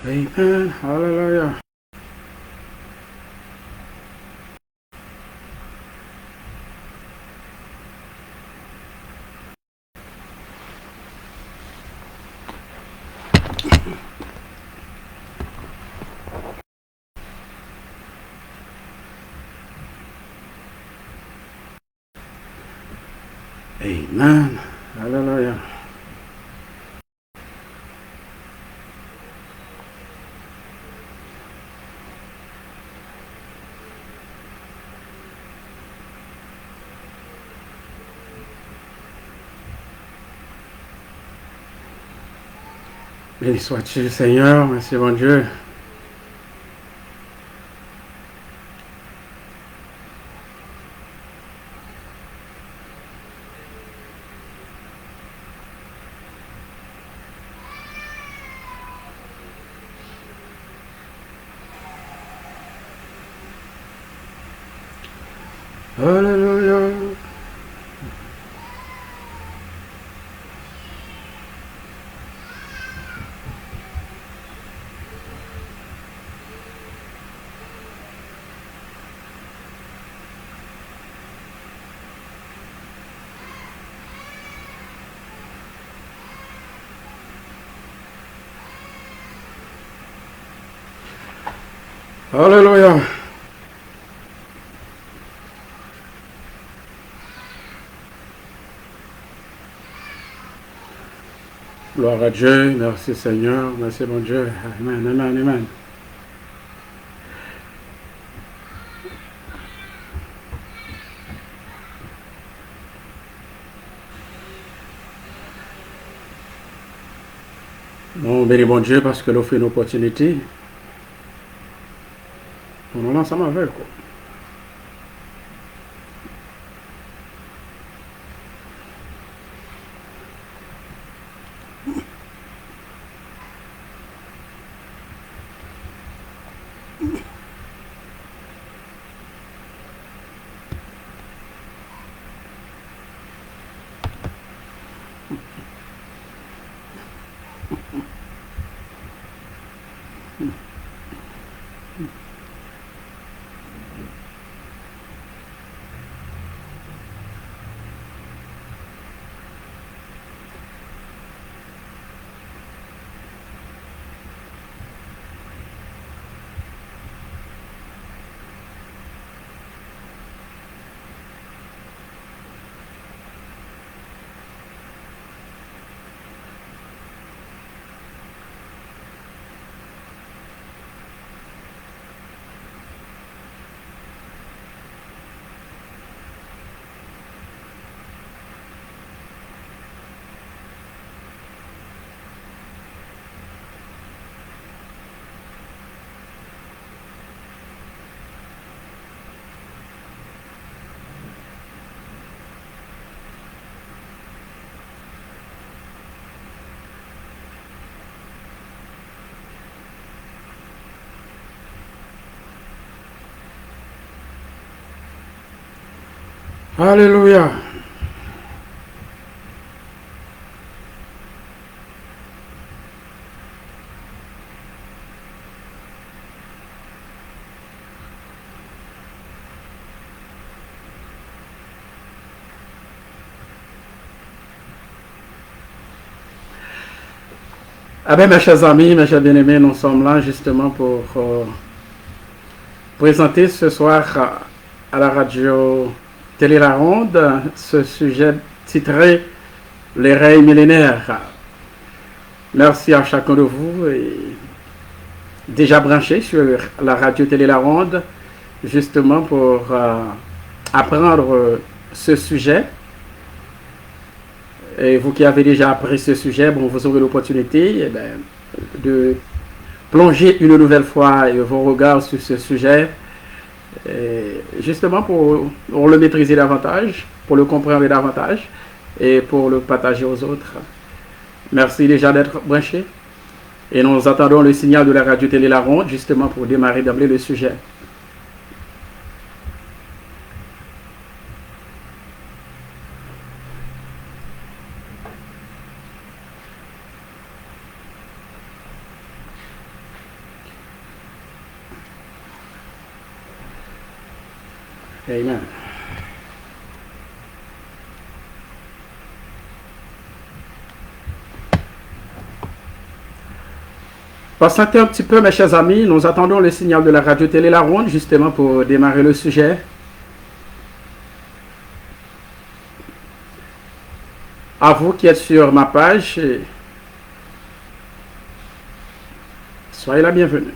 Amen. Hallelujah. Amen. Hallelujah. Béni sois-tu, Seigneur. Merci, mon Dieu. Hallelujah. Hallelujah. Gloire à Dieu. Merci, Seigneur. Merci, mon Dieu. Amen, amen, amen. Bon, béni, bon Dieu, parce que l'offre une opportunité. On est ensemble avec quoi. Alléluia. Ah ben, mes chers amis, mes chers bien-aimés, nous sommes là justement pour présenter ce soir à la radio Télé La Ronde ce sujet titré Les règles millénaires. Merci à chacun de vous et déjà branché sur la radio Télé La Ronde justement pour apprendre ce sujet. Et vous qui avez déjà appris ce sujet, bon, vous aurez l'opportunité de plonger une nouvelle fois vos regards sur ce sujet, justement pour le maîtriser davantage, pour le comprendre davantage et pour le partager aux autres. Merci déjà d'être branchés. Et nous attendons le signal de la radio Télé La Ronde justement pour démarrer d'emblée le sujet. Amen. Patientez un petit peu, mes chers amis. Nous attendons le signal de la radio-télé La Ronde, justement, pour démarrer le sujet. À vous qui êtes sur ma page, soyez la bienvenue.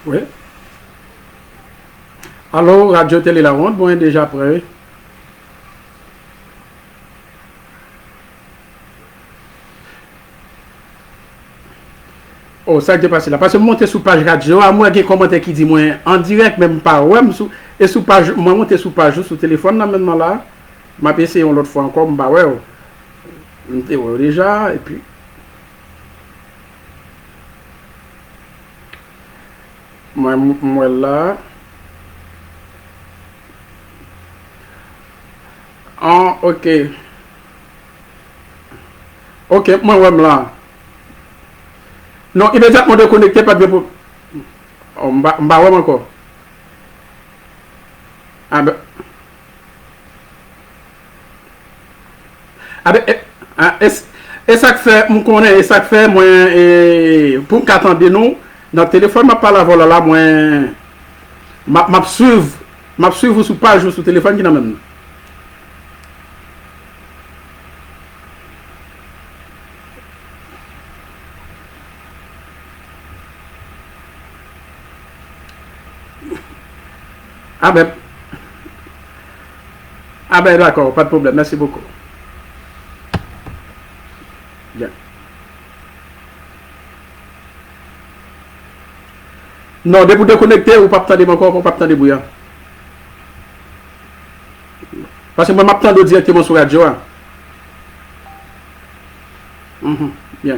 Oui. Allô, Radio Télé La Ronde, bon, déjà prêt. Oh, ça qui est passé là. Parce que monter sur page radio, à moi, il y a des commentaires qui disent, moi, en direct, même pas, ouais, et sur page, moi, monter sur page, sur téléphone, là, maintenant, là, m'a essayé l'autre fois encore, bah, ouais, déjà, et puis, moi, là, ah, ok, ok, moi, ouais, là, non, immédiatement déconnecté, pas de pour, oh, bah, ouais, encore, ah, ben, ah, ben, ah, et ça que fait, me connaît, et ça que fait, moi, pour qu'attendez nous, dans le téléphone, m'a pas la voilà là, moi, m'a suivre sur page, sur téléphone, qui n'a même, ah, ben, ah, ben, d'accord, pas de problème, merci beaucoup. Bien. Non, dès que vous déconnectez, vous ne pouvez pas attendre encore, vous ne pouvez pas attendre bouillant. Parce que moi, je m'attends directement sur la radio. Hein. Mhm, bien.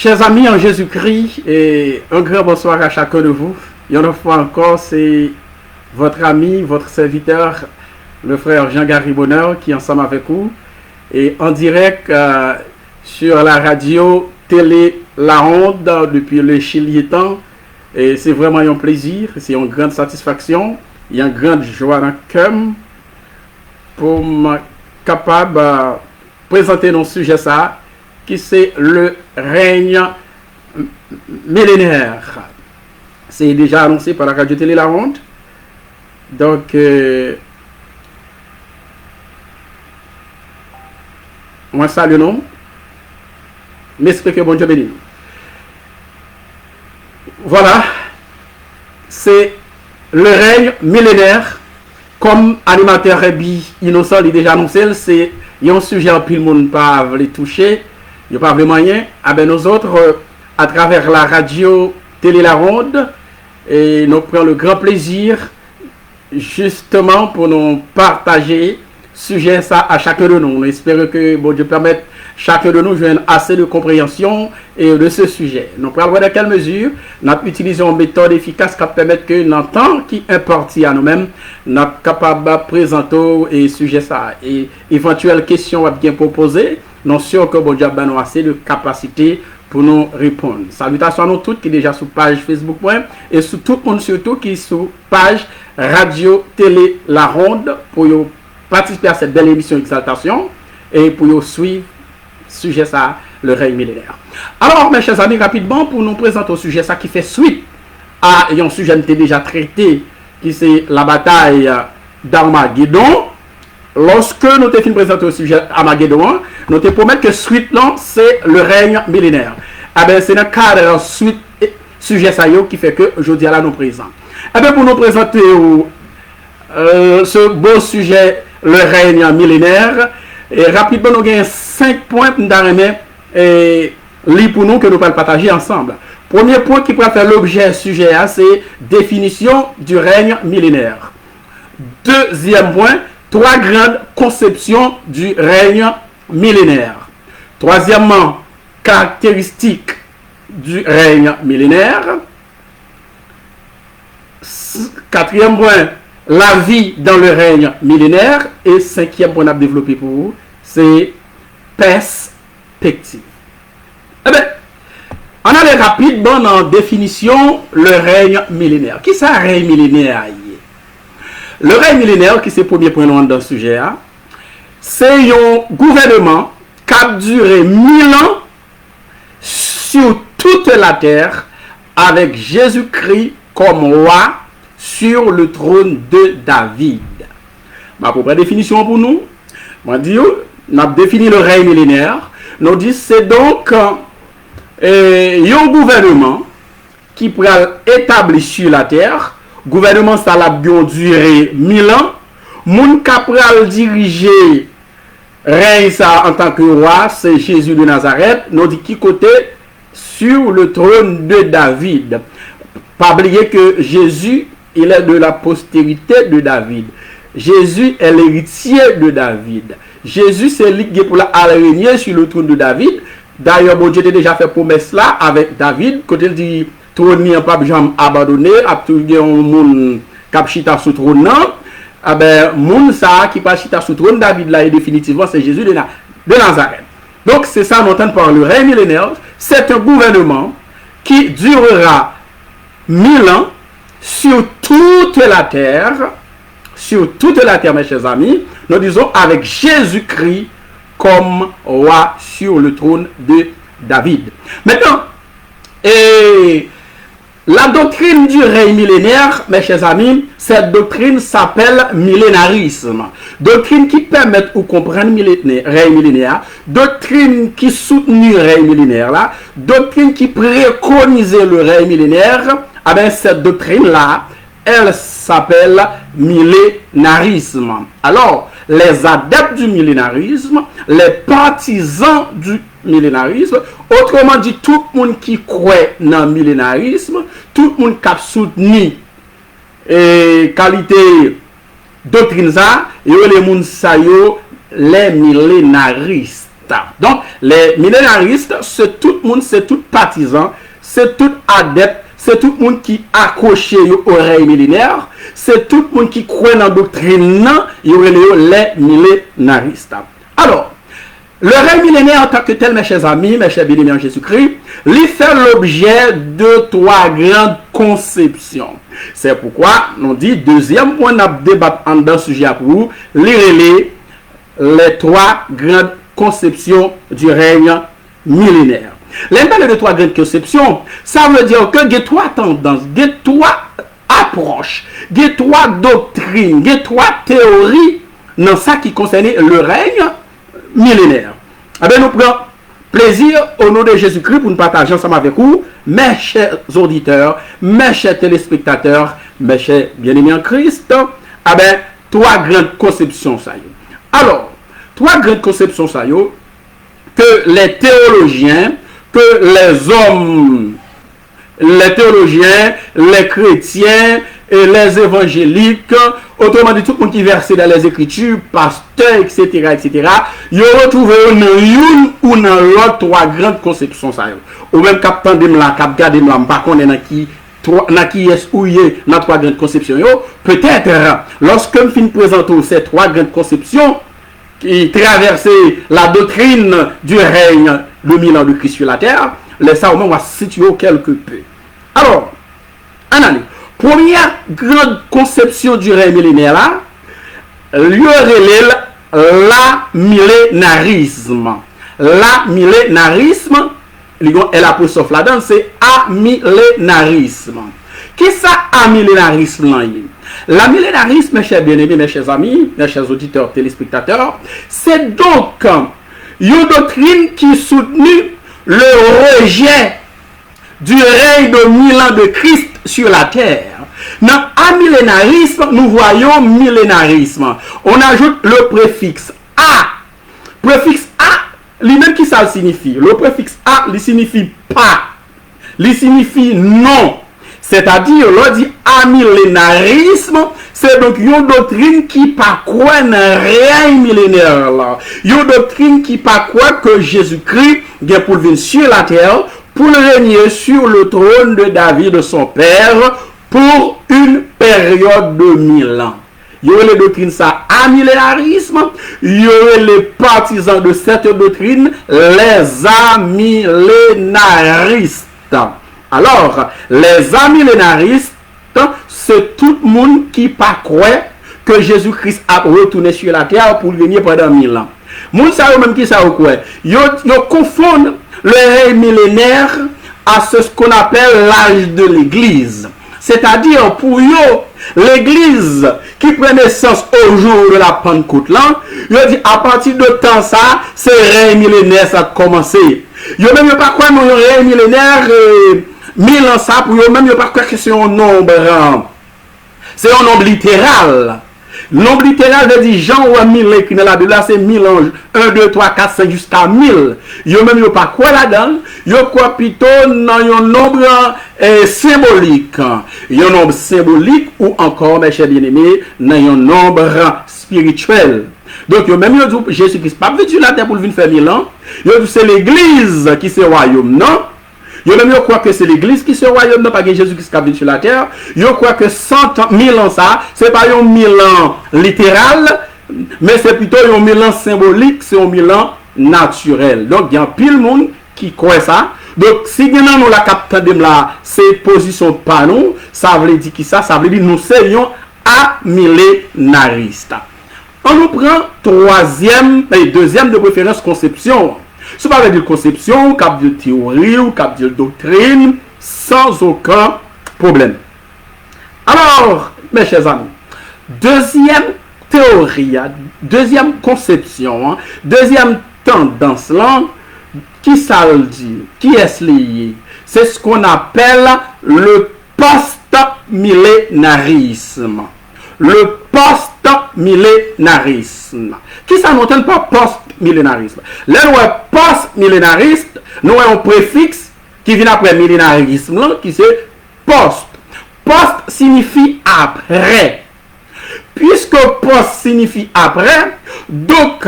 Chers amis en Jésus-Christ, et un grand bonsoir à chacun de vous. Et une fois encore, c'est votre ami, votre serviteur, le frère Jean-Gary Bonheur, qui est ensemble avec vous, et en direct sur la radio Télé La Ronde depuis le Chili-Temps. Et c'est vraiment un plaisir, c'est une grande satisfaction, et une grande joie dans le cœur pour me capable de présenter nos sujets ça, qui c'est le règne millénaire. C'est déjà annoncé par la radio Télé La Ronde. Donc, moi salue nous. M'explique que bon Dieu béni. Voilà, c'est le règne millénaire. Comme animateur Rébi Innocent l'a déjà annoncé, c'est un sujet en pile monde pas les toucher, il n'y a pas vraiment rien. Ah ben nous autres, à travers la radio Télé La Ronde, et nous prenons le grand plaisir justement pour nous partager sujet ça à chacun de nous. Nous espérons que bon Dieu permette chacun de nous joindre assez de compréhension et de ce sujet. Nous pourrons voir dans quelle mesure nous utilisons une méthode efficace qui permet que dans le temps qui imparti à nous-mêmes, nous sommes capables de présenter et sujet ça. Et éventuelles questions à bien proposer, nous sommes sûrs que bon Dieu a assez de capacité pour nous répondre. Salutations à nous tous qui sont déjà sur page Facebook et sur tout le monde surtout qui est sur page Radio Télé La Ronde pour participer à cette belle émission Exaltation et pour suivre sujet ça, le règne millénaire. Alors, mes chers amis, rapidement, pour nous présenter au sujet ça qui fait suite à un sujet qui était déjà traité, qui c'est la bataille d'Armageddon. Lorsque nous avons présenté au sujet Armageddon, nous te promettons que suite là, c'est le règne millénaire. Eh bien, c'est dans le cadre de suite sujet ça qui fait que aujourd'hui là nous présente. Eh bien, pour nous présenter ce beau sujet, le règne millénaire, et rapidement, nous avons 5 points pour nous que nous allons partager ensemble. Premier point qui peut faire l'objet sujet, c'est définition du règne millénaire. Deuxième point, 3 grandes conceptions du règne millénaire. Troisièmement, caractéristiques du règne millénaire. Quatrième point, la vie dans le règne millénaire. Et cinquième point à développer pour vous, c'est perspective. Eh bien, on a les rapidement dans la définition le règne millénaire. Qui c'est un règne millénaire? Le règne millénaire, qui c'est le premier point dans le sujet, c'est un gouvernement qui a duré 1000 ans sur toute la terre avec Jésus-Christ comme roi sur le trône de David. Ma propre définition pour nous, on dit, on a défini le règne millénaire. Nous dit c'est donc un gouvernement qui pourrait établir sur la terre. Gouvernement ça a duré 1000 ans. Moun qui pourrait diriger règne ça en tant que roi, c'est Jésus de Nazareth. Nous dit qui côté sur le trône de David. Pas oublier que Jésus il est de la postérité de David. Jésus est l'héritier de David. Jésus c'est lui qui pour la régner sur le trône de David. D'ailleurs, bon Dieu a déjà fait promesse là avec David. Quand il dit trône n'est pas jamais abandonné, a toujours un monde qui chita sous trône. Ah ben, monde ça qui pas chita sous trône David là et définitivement c'est Jésus de Nazareth. Donc c'est ça nous entend par le règne millénaire. C'est un gouvernement qui durera 1000 ans sur toute la terre, mes chers amis, nous disons avec Jésus-Christ comme roi sur le trône de David. Maintenant, la doctrine du règne millénaire, mes chers amis, cette doctrine s'appelle millénarisme. Doctrine qui permet de comprendre le règne millénaire, doctrine qui soutient le règne millénaire, là, doctrine qui préconise le règne millénaire. Ah ben, cette doctrine-là, elle s'appelle millénarisme. Alors, les adeptes du millénarisme, les partisans du millénarisme, autrement dit, tout le monde qui croit dans le millénarisme, tout le monde qui a soutenu qualité doctrine ça, et les gens les millénaristes. Donc, les millénaristes, c'est tout le monde, c'est tout partisan, c'est tout adepte, c'est tout le monde qui accroché aux oreilles millénaires, c'est tout le monde qui croit dans la doctrine, les millénaristes. Alors, le règne millénaire en tant que tel, mes chers amis, mes chers bien-aimés en Jésus-Christ, il fait l'objet de trois grandes conceptions. C'est pourquoi, on dit, deuxième point de débat dans ce sujet pour vous, les trois grandes conceptions du règne millénaire. L'important de trois grandes conceptions, ça veut dire que il y a trois tendances, il y a trois approches, il y a trois doctrines, il y a trois théories dans ça qui concerne le règne millénaire. Eh bien, nous prenons plaisir au nom de Jésus-Christ pour nous partager ensemble avec vous, mes chers auditeurs, mes chers téléspectateurs, mes chers bien-aimés en Christ. Eh bien, trois grandes conceptions ça y est. Alors, trois grandes conceptions ça y est, que les théologiens, que les hommes, les théologiens, les chrétiens et les évangéliques, autrement dit tout le monde qui verse dans les Écritures, pasteurs, etc., etc., ils ont retrouvé une ou dans l'autre trois grandes conceptions ça y est. Ou même cap tandem là, cap garder là, pas connaît dans qui est où y est dans trois grandes conceptions yo, peut-être lorsque je finis présenter ces trois grandes conceptions qui traversaient la doctrine du règne de 1000 ans de Christ sur la terre, les ça au moins on va situer quelque peu. Alors, en année, première grande conception du règne millénaire là, la millénarisme. La millénarisme, et l'apostrophe là-dedans, c'est amillénarisme. Qu'est-ce que ça, amillénarisme là? La millénarisme, mes chers bien-aimés, mes chers amis, mes chers auditeurs, téléspectateurs, c'est donc une doctrine qui soutenu le rejet du règne de 1000 ans de Christ sur la terre. Dans amillénarisme, nous voyons millénarisme. On ajoute le préfixe A. Préfixe A, lui-même qui ça signifie? Le préfixe A, il signifie pas. Il signifie non. C'est-à-dire, l'on dit amillénarisme, c'est donc une doctrine qui pas quoi dans rien millénaire là. Une doctrine qui pas quoi que Jésus-Christ vient pour venir sur la terre pour régner sur le trône de David, son père, pour une période de 1000 ans. Il y aurait les doctrines ça amillénarisme, il y aurait les partisans de cette doctrine, les amillénaristes. Alors, les amillénaristes, c'est tout le monde qui pas croit que Jésus-Christ a retourné sur la terre pour venir pendant 1000 ans. Moun sa même qui ça quoi? Yo confondent le règne millénaire à ce qu'on appelle l'âge de l'église. C'est-à-dire pour eux, l'église qui prend naissance au jour de la Pentecôte là, yo dit à partir de temps ça, c'est règne millénaire ça a commencé. Yo même pas quoi non règne millénaire 1000 ans ça pour eux même pas quoi que c'est un nombre. C'est un nombre littéral. Nombre littéral veut dire Jean ou 1000 écrit dans la Bible, là c'est 1000 anges. 1, 2, 3, 4, 5 jusqu'à 1000. Yo même yo pas quoi là-dedans. Yo quoi plutôt dans un nombre symbolique. Un nombre symbolique ou encore, mes chers bien-aimés, dans un nombre spirituel. Donc yo même yo dit Jésus-Christ pas venu sur la terre pour venir faire 1000 ans. Yo dit c'est l'église qui c'est royaume, non? Yo même yo croit que c'est l'église qui se royaume, non pas que Jésus-Christ qui vient sur la terre. Yo croit que 100 ans, 1000 ans ça, c'est pas un 1000 ans littéral, mais c'est plutôt un 1000 ans symbolique, c'est un 1000 ans naturel. Donc il y a pile monde qui croit ça. Donc si nous la captons de là, ces positions pas nous, ça veut dire qui ça veut dire nous serions amillénaristes. On nous prend deuxième de préférence conception. Ce n'est pas de conception, cap de théorie ou cap de doctrine, sans aucun problème. Alors, mes chers amis, deuxième théorie, deuxième conception, deuxième tendance, là, qui ça le dit? Qui est-ce lié? C'est ce qu'on appelle le post-millénarisme. Le post-millénarisme. Qui ça n'entend pas post-millénarisme? Là, nous avons post-millénariste, nous avons un préfixe qui vient après millénarisme, qui c'est post. Post signifie après. Puisque post signifie après, donc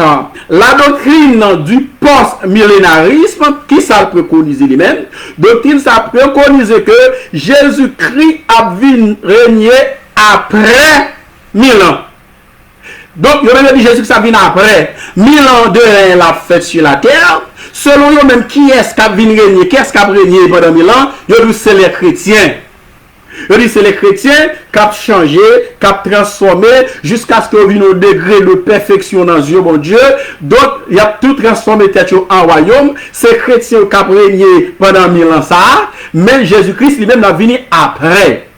la doctrine du post-millénarisme, qui ça préconise lui-même, doctrine ça préconise que Jésus-Christ a vu régner après 1000 ans. Donc, il a dit Jésus que ça vient après 1000 ans de règne la fête sur la terre. Selon eux même, qui est-ce qui a venu régner, qui est-ce qui a régné pendant 1000 ans? Ils disent c'est les chrétiens. Ils disent c'est les chrétiens qui ont changé, qui ont transformé jusqu'à ce qu'ils viennent au degré de perfection dans Dieu, mon Dieu. Donc, il y a tout transformé tête en royaume. C'est chrétiens qui ont régné pendant 1000 ans ça, mais Jésus-Christ lui-même a venu après.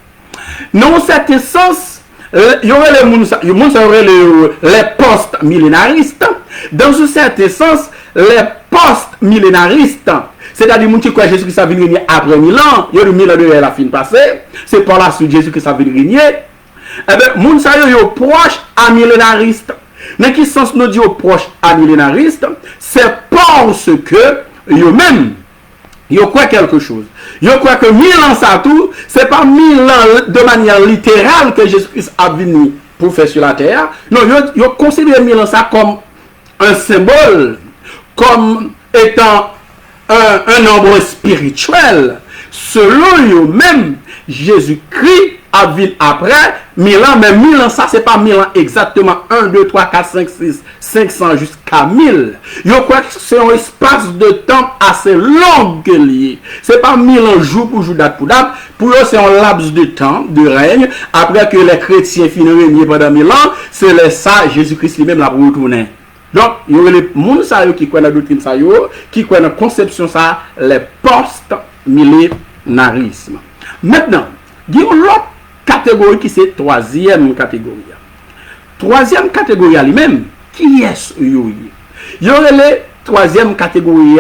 Non, en certain sens, il y aurait les post-millénaristes. Dans un certain sens, les post-millénaristes, c'est-à-dire les gens qui croient que Jésus-Christ a venu régner après 1000 ans, il y a eu 1000 ans de la fin passée, c'est par la suite Jésus-Christ a venu régner. Eh bien, les gens qui sont proches à millénaristes. Dans quel sens nous disons proches à millénaristes? C'est parce que eux-mêmes, ils croient quelque chose. Ils croient que 1000 ans ça tout, c'est pas 1000 ans de manière littérale que Jésus-Christ a venu pour faire sur la terre. Non, ils considèrent 1000 ans ça comme un symbole, comme étant un nombre spirituel. Selon eux-mêmes, Jésus-Christ a vu après 1000 ans, mais 1000 ans, ça, c'est pas 1000 ans exactement. 1, 2, 3, 4, 5, 6, 500 jusqu'à 1000. Je crois que c'est un espace de temps assez long que lié. C'est pas 1000 ans jour pour jour, date pour date. Pour eux, c'est un laps de temps, de règne. Après que les chrétiens finissent de régner pendant 1000 ans, c'est ça, Jésus-Christ lui-même l'a retourné. Donc, il y a les gens qui croient dans la doctrine, qui croient dans la conception, ça, les post-millénarisme. Maintenant, il y a l'autre catégorie qui c'est troisième catégorie. Troisième catégorie lui-même, qui est-ce? Il y aurait les troisième catégorie,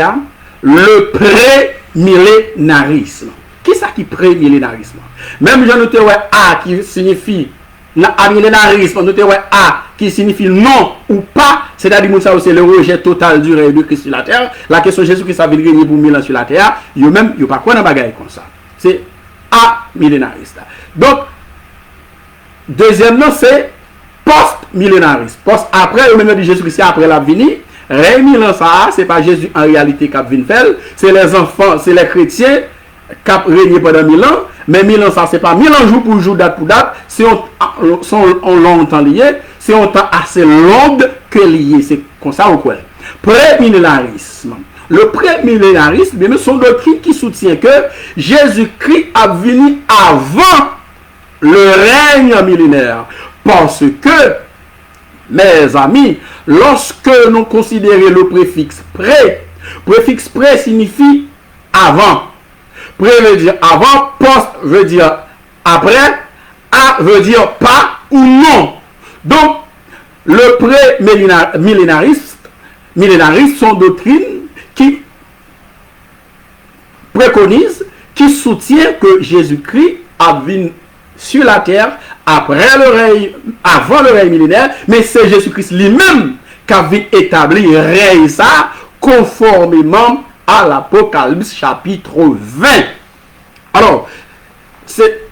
le pré-millénarisme. Qui est-ce qui pré-millénarisme? Même je note A qui signifie millénarisme, note A qui signifie non ou pas, c'est-à-dire que c'est le rejet total du règne de Christ sur la terre. La question de Jésus-Christ a venu régner pour 1000 ans sur la terre, il n'y a pas quoi dans bagaille comme ça. C'est A millénariste. Donc, deuxièmement, c'est post-millénariste. Après, le même dit Jésus-Christ après la venue, règne 1000 ans ça, c'est pas Jésus en réalité qui a venu faire, c'est les enfants, c'est les chrétiens qui ont régné pendant 1000 ans. Mais 1000 ans, ça, c'est pas 1000 ans jour pour jour, date pour date. C'est un longtemps lié. C'est un temps assez long que lié. C'est comme ça ou quoi? Pré-millénarisme. Le pré-millénarisme, bien, son doctrine qui soutient que Jésus-Christ a venu avant le règne millénaire. Parce que, mes amis, lorsque nous considérons le préfixe pré signifie avant. Pré veut dire avant, post veut dire après, a veut dire pas ou non. Donc, le pré-millénariste sont doctrines qui préconisent, qui soutient que Jésus-Christ a venu sur la terre après le règne, avant le règne millénaire, mais c'est Jésus-Christ lui-même qui a établi le règne ça conformément à l'Apocalypse chapitre 20. Alors, c'est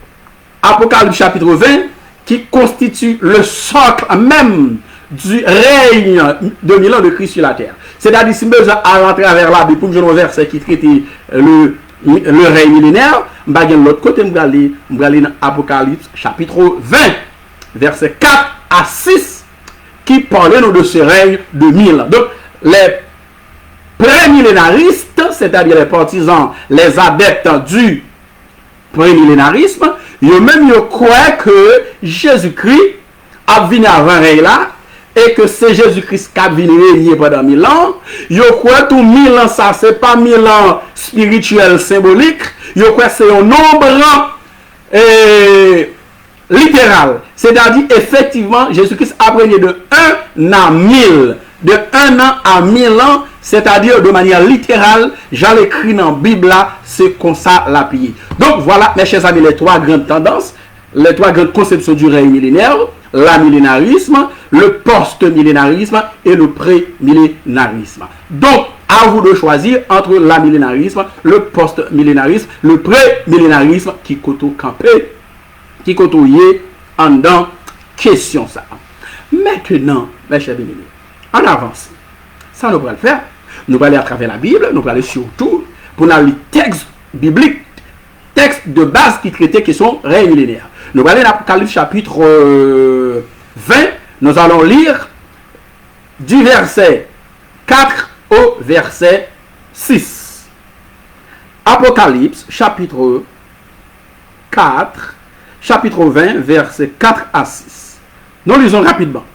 Apocalypse chapitre 20 qui constitue le socle même du règne de 1000 ans de Christ sur la terre. C'est-à-dire, si besoin à travers la Bible, pour que je verset qui traite le règne millénaire, je vais de l'autre côté, je vais aller dans Apocalypse chapitre 20, verset 4 à 6, qui parle de ce règne de 1000 ans. Donc, les pré-millénaristes, c'est-à-dire les partisans, les adeptes du pré-millénarisme, ils croient que Jésus-Christ a venu avant règne là, et que c'est Jésus-Christ qui a venu régner pendant 1000 ans. Ils croient que tout 1000 ans, ça, c'est pas 1000 ans spirituel, symbolique. Ils croient que c'est un nombre littéral. C'est-à-dire, effectivement, Jésus-Christ a régné de 1 à 1000. De 1 an à 1000 ans, c'est-à-dire de manière littérale, j'en écrit dans la Bible là, c'est comme ça la prière. Donc voilà, mes chers amis, les trois grandes tendances, les trois grandes conceptions du règne millénaire, l'amillénarisme, le post-millénarisme et le pré-millénarisme. Donc, à vous de choisir entre l'amillénarisme, le post-millénarisme, le pré-millénarisme qui côtoie campé, qui côtoie en dedans question ça. Maintenant, mes chers bien-aimés, en avance. Ça, nous allons le faire. Nous allons aller à travers la Bible, nous allons aller surtout pour nous lire textes bibliques, textes de base qui traitaient qui sont règne millénaire. Nous allons aller à l'Apocalypse chapitre 20. Nous allons lire du verset 4 au verset 6. Apocalypse chapitre 4, chapitre 20, verset 4 à 6. Nous lisons rapidement.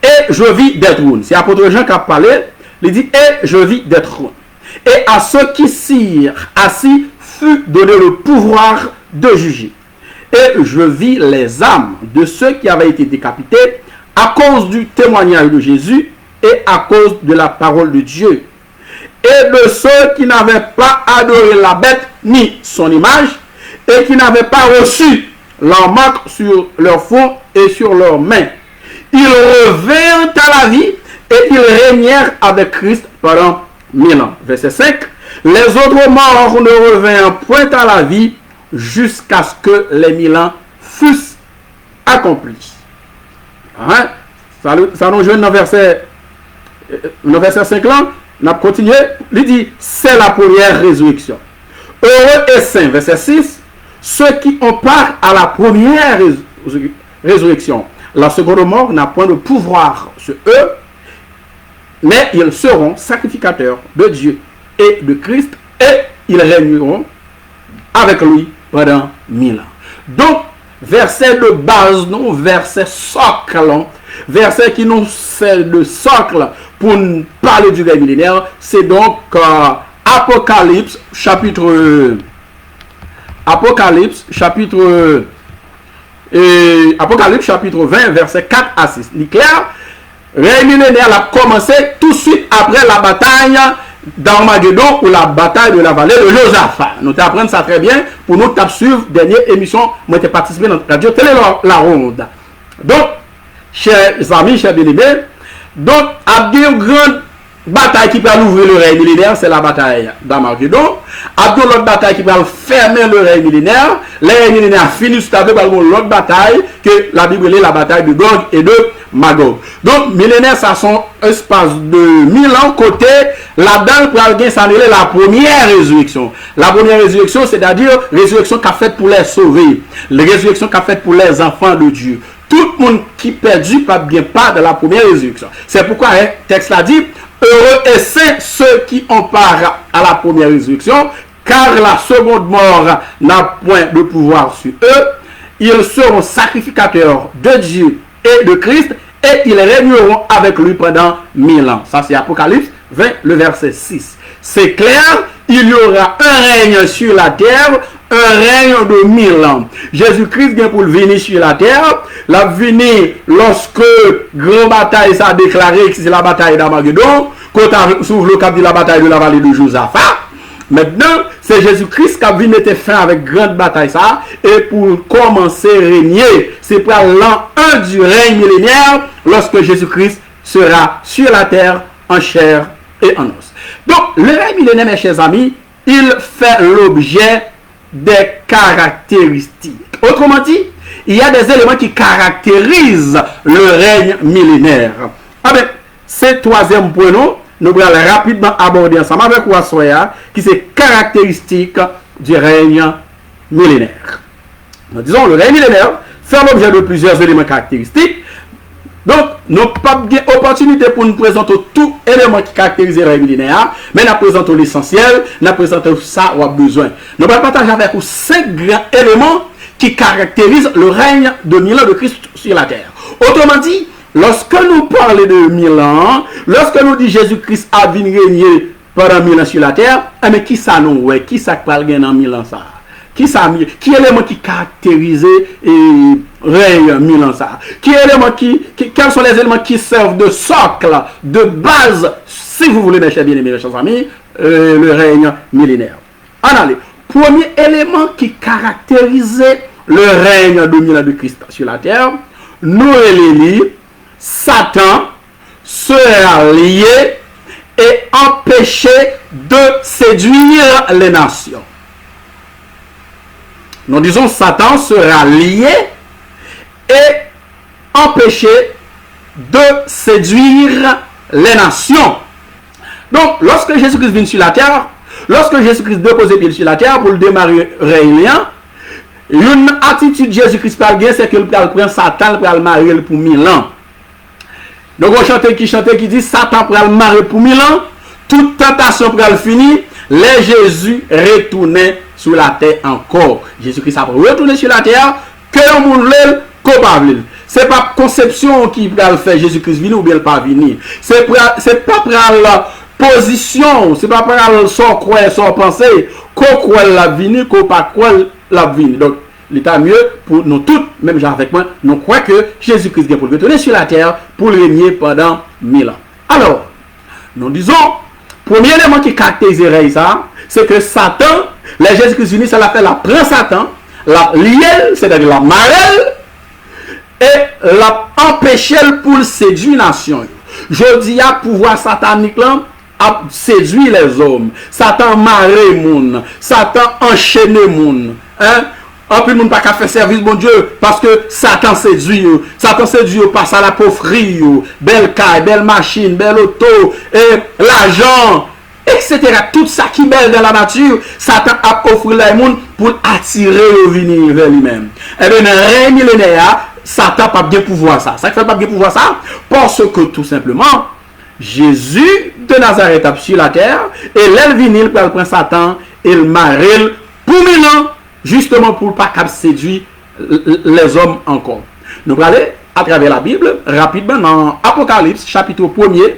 Et je vis des trônes. C'est l'apôtre Jean qui a parlé. Il dit, et je vis des trônes. Et à ceux qui s'y assis fut donné le pouvoir de juger. Et je vis les âmes de ceux qui avaient été décapités à cause du témoignage de Jésus et à cause de la parole de Dieu. Et de ceux qui n'avaient pas adoré la bête ni son image et qui n'avaient pas reçu leur marque sur leur front et sur leurs mains. Ils revinrent à la vie et ils régnèrent avec Christ pendant 1000 ans. Verset 5. Les autres morts ne revinrent point à la vie jusqu'à ce que les 1000 ans fussent accomplis. Hein? Ça nous joue dans verset 5 là. On a continué. Il dit, c'est la première résurrection. Heureux et saints, verset 6, ceux qui ont part à la première résurrection. La seconde mort n'a point de pouvoir sur eux, mais ils seront sacrificateurs de Dieu et de Christ, et ils régneront avec lui pendant 1000 ans. Donc, verset de base, non, verset socle, verset qui nous sert de socle pour parler du règne millénaire, c'est donc Apocalypse chapitre 20, verset 4 à 6. Il est clair, le règne millénaire a commencé tout de suite après la bataille d'Armageddon ou la bataille de la vallée de Josaphat. Nous apprenons ça très bien pour nous suivre dernière émission. Moi, j'ai participé dans la radio Télé La Ronde. Donc, chers amis, chers bien-aimés, donc, il y a une grande bataille qui peut ouvrir le règne millénaire, c'est la bataille d'Armageddon. Il y a l'autre bataille qui peut fermer le règne millénaire. Le règne millénaire finit tout à fait par l'autre bataille que la Bible est la bataille de Gog et de Magog. Donc, millénaire, ça sont un espace de 1000 ans côté. Là-dedans, ça est la première résurrection. La première résurrection, c'est-à-dire résurrection qu'a faite pour les sauver. La résurrection qu'a faite pour les enfants de Dieu. Tout le monde qui perdu pas bien pas de la première résurrection. C'est pourquoi le texte l'a dit, heureux et saints ceux qui ont part à la première résurrection, car la seconde mort n'a point de pouvoir sur eux. Ils seront sacrificateurs de Dieu et de Christ, et ils régneront avec lui pendant 1000 ans. Ça c'est Apocalypse 20, le verset 6. C'est clair, il y aura un règne sur la terre, un règne de 1000 ans. Jésus-Christ vient pour venir sur la terre. La venir lorsque grande bataille s'est déclarée, que c'est la bataille d'Armageddon, quand on s'ouvre le cap de la bataille de la vallée de Josaphat. Maintenant, c'est Jésus-Christ qui a venu mettre fin avec grande bataille ça. Et pour commencer à régner, c'est pour l'an 1 du règne millénaire, lorsque Jésus-Christ sera sur la terre en chair et en os. Donc, le règne millénaire, mes chers amis, il fait l'objet des caractéristiques. Autrement dit, il y a des éléments qui caractérisent le règne millénaire. Ah ben, c'est troisième point, nous allons rapidement aborder ensemble avec Wassoya, qui c'est caractéristique du règne millénaire. Nous disons, le règne millénaire fait l'objet de plusieurs éléments caractéristiques. Donc, nous n'avons pas d'opportunité pour nous présenter tout élément qui caractérise le règne millénaire, mais nous présentons l'essentiel, nous présentons ça où on a besoin. Nous allons partager avec vous 5 grands éléments qui caractérisent le règne de 1000 ans de Christ sur la terre. Autrement dit, lorsque nous parlons de 1000 ans, lorsque nous disons Jésus-Christ a venu régner pendant 1000 ans sur la terre, mais qui ça nous, ouais, qui ça parle dans 1000 ans ça? Qui élément qui caractérise le règne 1000 ans ça? Quels sont les éléments qui servent de socle, de base, si vous voulez, mes chers bien-aimés, mes chers amis, le règne millénaire? Allez, premier élément qui caractérisait le règne de 1000 ans de Christ sur la terre, nous élit, Satan sera lié et empêché de séduire les nations. Nous disons Satan sera lié et empêché de séduire les nations. Donc, lorsque Jésus-Christ vient sur la terre, lorsque Jésus-Christ dépose pied sur la terre pour le démarrer réélien, une attitude Jésus-Christ par bien, c'est que le prend Satan pour le marier pour 1000 ans. Donc, on chante qui dit Satan pour le marier pour 1000 ans, toute tentation pour le finir, les Jésus retournaient sur la terre encore. Jésus-Christ a retourné sur la terre, que le monde coupable. C'est pas conception qui va le faire Jésus-Christ venir ou bien pas venir. C'est pas pour la position, c'est pas pour son croire, son penser, qu'on croit la venir, qu'on pas croire la venir. Donc, l'état mieux pour nous tous, même genre avec moi, nous croyons que Jésus-Christ vient pour retourner sur la terre pour régner pendant 1000 ans. Alors, nous disons, premier élément qui caractériserait ça, c'est que Satan, les Jésus-Christ venu, ça l'a fait la prend Satan, la lielle, c'est-à-dire la marelle, et l'a empêché pour séduire la nation. Je dis à pouvoir satanique là, a séduit les hommes. Satan marre moun, Satan enchaîne moun. Hein? En plus, moun pas qu'à faire service, bon Dieu, parce que Satan séduit. Satan séduit passe à la pauvreté, belle caille, belle machine, belle auto, et l'argent, etc. Tout ça qui est belle dans la nature, Satan a offert les moun pour attirer au venir vers lui-même. Et bien, dans le règne millénaire, Satan n'a pas bien pouvoir ça. Ça fait pas bien pouvoir ça parce que tout simplement, Jésus de Nazareth a sur la terre et l'elvinil pour prendre Satan et le maril pour 1000 ans, justement pour ne pas séduire les hommes encore. Nous allons aller à travers la Bible rapidement dans Apocalypse chapitre 1er,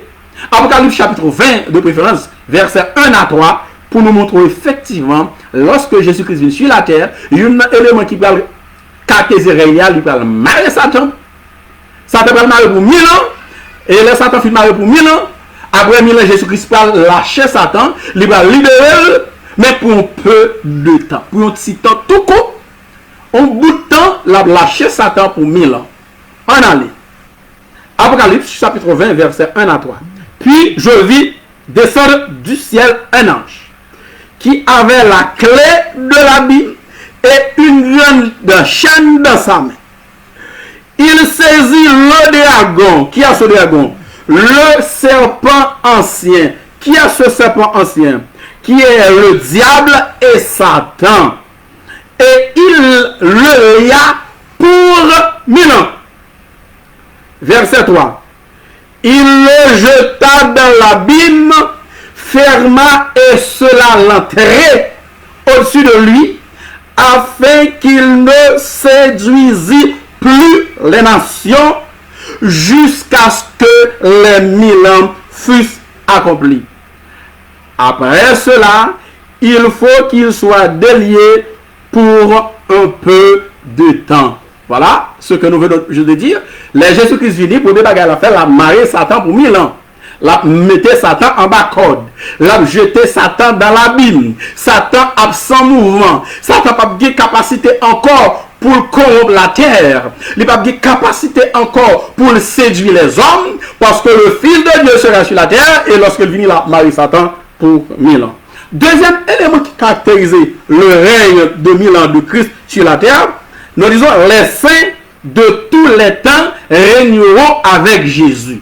Apocalypse chapitre 20 de préférence, versets 1 à 3, pour nous montrer effectivement, lorsque Jésus-Christ vient sur la terre, il y a un élément qui parle caractériser réel, il parle marier Satan. Satan parle marier pour 1000 ans. Et le Satan fait marier pour 1000 ans. Après 1000 ans, Jésus-Christ parle lâcher Satan. Il va libérer, mais pour un peu de temps. Pour un petit temps tout court. Un bout de temps, il a lâché Satan pour 1000 ans. En allée. Apocalypse chapitre 20, verset 1 à 3. Puis je vis descendre du ciel un ange qui avait la clé de l'abîme et une grande chaîne dans sa main. Il saisit le dragon. Qui a ce dragon? Le serpent ancien. Qui a ce serpent ancien? Qui est le diable et Satan. Et il le lia pour 1000 ans. Verset 3. Il le jeta dans l'abîme, ferma et cela l'enterrait au-dessus de lui, afin qu'il ne séduisît plus les nations jusqu'à ce que les 1000 ans fussent accomplis. Après cela, il faut qu'il soit délié pour un peu de temps. Voilà ce que nous venons de dire. Les Jésus-Christ venu pour des bagages à faire, la marier Satan pour 1000 ans. La mettez Satan en bas corde. La jeter Satan dans l'abîme. Satan absent mouvement. Satan n'a pas de capacité encore pour corrompre la terre. Il n'a pas de capacité encore pour séduire les hommes. Parce que le Fils de Dieu sera sur la terre. Et lorsqu'il vient, la marie Satan pour 1000 ans. Deuxième élément qui caractérise le règne de 1000 ans de Christ sur la terre. Nous disons les saints de tous les temps régneront avec Jésus.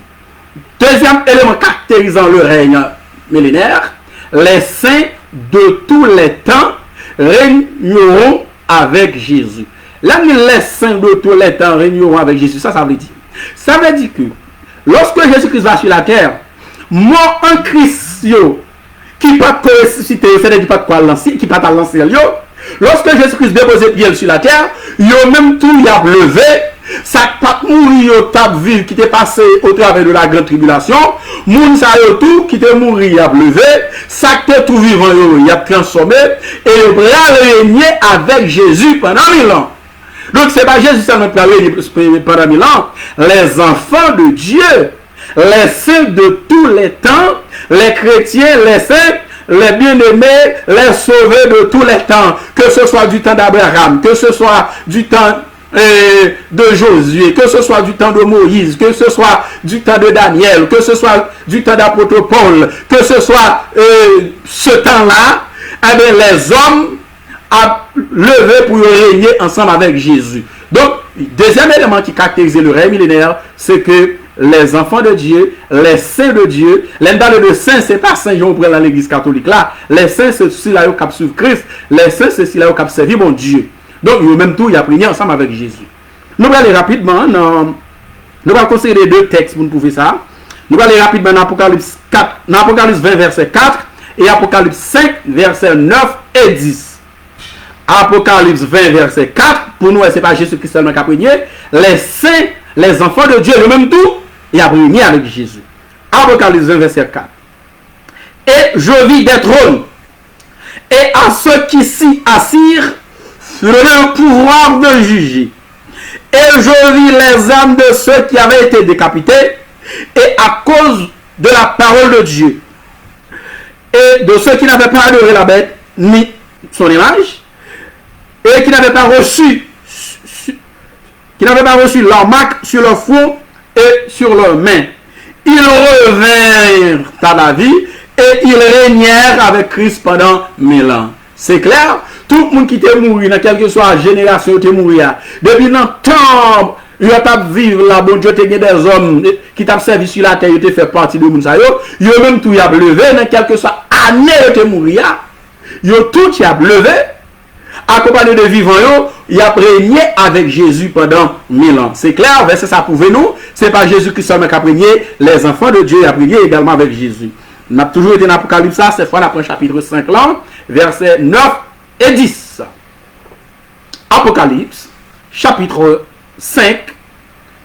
Deuxième élément caractérisant le règne millénaire, les saints de tous les temps régneront avec Jésus. Là, les saints de tous les temps régneront avec Jésus, ça veut dire. Ça veut dire que lorsque Jésus-Christ va sur la terre, mort en Christ qui pas ressusciter, c'est-à-dire pas quoi lancer, qui pas lancer lorsque Jésus-Christ dépose pied sur la terre, il même tout il a levé. Ça pas mourir au table ville qui t'est passé au travers de la grande tribulation, moun sa yo tout qui t'est mourir y a levé, ça t'est tout vivant il a transformé et il va régner avec Jésus pendant 1000 ans. Donc c'est pas Jésus seulement qui va régner pendant 1000 ans, les enfants de Dieu, les saints de tous les temps, les chrétiens, les saints, les bien-aimés, les sauvés de tous les temps, que ce soit du temps d'Abraham, que ce soit du temps de Josué, que ce soit du temps de Moïse, que ce soit du temps de Daniel, que ce soit du temps d'apôtre Paul, que ce soit ce temps-là, eh bien, les hommes ont levé pour régner ensemble avec Jésus. Donc, deuxième élément qui caractérise le règne millénaire, c'est que les enfants de Dieu, les saints de Dieu, l'endale de saints, c'est pas Saint Jean dans l'église catholique là. Les saints, c'est ceux-là qui suivent Christ. Les saints, c'est ceux-là qui servent mon Dieu. Donc, eux même tout, ils apprennent ensemble avec Jésus. Nous allons aller rapidement, nous allons considérer deux textes pour nous prouver ça. Nous allons aller rapidement dans Apocalypse 4, dans Apocalypse 20, verset 4 et Apocalypse 5, verset 9 et 10. Apocalypse 20, verset 4, pour nous, ce n'est pas Jésus-Christ seulement qui a prégné. Les saints, les enfants de Dieu, eux-mêmes tout, ils ont prégné avec Jésus. Apocalypse 20, verset 4. Et je vis des trônes, et à ceux qui s'y assirent, le pouvoir de juger. Et je vis les âmes de ceux qui avaient été décapités, et à cause de la parole de Dieu, et de ceux qui n'avaient pas adoré la bête, ni son image, et qui n'avaient pas reçu leur marque sur leur front et sur leurs mains. Ils revinrent à la vie, et ils régnèrent avec Christ pendant 1000 ans. C'est clair? Tout le monde qui était mort, dans quelle que soit la génération qui était mort, depuis longtemps, ils ont vivre là, bon Dieu, des hommes qui t'ont servi sur la terre, ils ont fait partie de monde, ils ont même tout levé, dans quelle que soit l'année où ils ont mort, ils ont tout levé, accompagné de vivants, ils ont régné avec Jésus pendant 1000 ans. C'est clair, verset ça prouve nous, c'est pas Jésus qui seulement a régné, les enfants de Dieu ont régné également avec Jésus. On a toujours été dans l'Apocalypse, ça, cette fois, après chapitre 5, là, versets 9 et 10. Apocalypse, chapitre 5,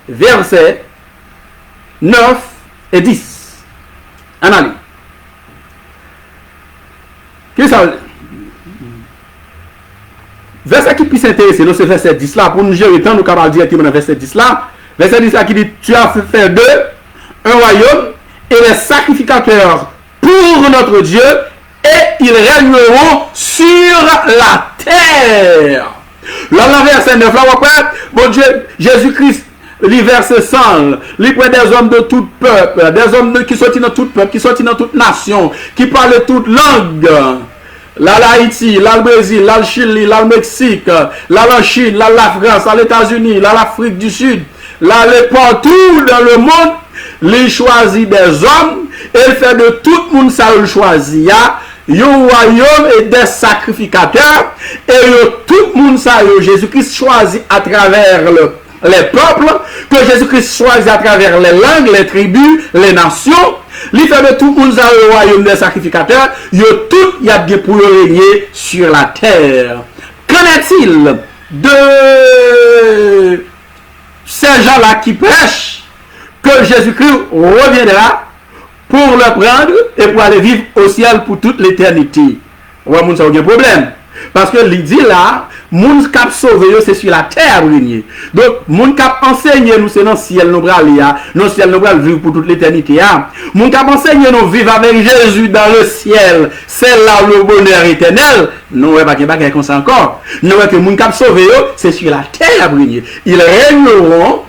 versets 9 et 10. Analyse. Qu'est-ce que ça veut dire? Verset qui puisse intéresser, c'est verset 10 là. Pour nous gérer le temps, nous allons directement dans verset 10 là. Verset 10 là qui dit: tu as fait d'eux un royaume et les sacrificateurs pour notre Dieu, et ils régneront sur la terre. Là, dans verset 9, là, bon Dieu, Jésus-Christ, les versets 100, les des hommes de tout peuple, des hommes qui sortent dans tout peuple, qui sortent dans toute nation, qui parlent toute langue. Là, l'Haïti, là, le Brésil, là, le Chili, là, le Mexique, là, la Chine, là, la France, là, les États-Unis, là, l'Afrique du Sud, là, partout dans le monde, il choisit des hommes, et il fait de tout le monde ça, il choisit. Il y a un royaume et des sacrificateurs, et tout le monde ça, Jésus-Christ choisit à travers les peuples, que Jésus-Christ choisit à travers les langues, les tribus, les nations. Il fait de tout le monde ça, le royaume des sacrificateurs, il y a bien pour régner sur la terre. Qu'en est-il de ces gens-là qui prêchent que Jésus-Christ reviendra pour le prendre et pour aller vivre au ciel pour toute l'éternité? Ouais, moun ça aucun problème. Parce que l'idée là, moun cap sauvé c'est sur la terre régner. Donc moun cap enseigner nous c'est dans le ciel nous bral là, dans le ciel nous bral vivre pour toute l'éternité. Moun cap enseigner nous vivre avec Jésus dans le ciel, c'est là le bonheur éternel. Non ouais pas que comme ça encore. Non ouais que moun cap sauvé c'est sur la terre régner. Ils régneront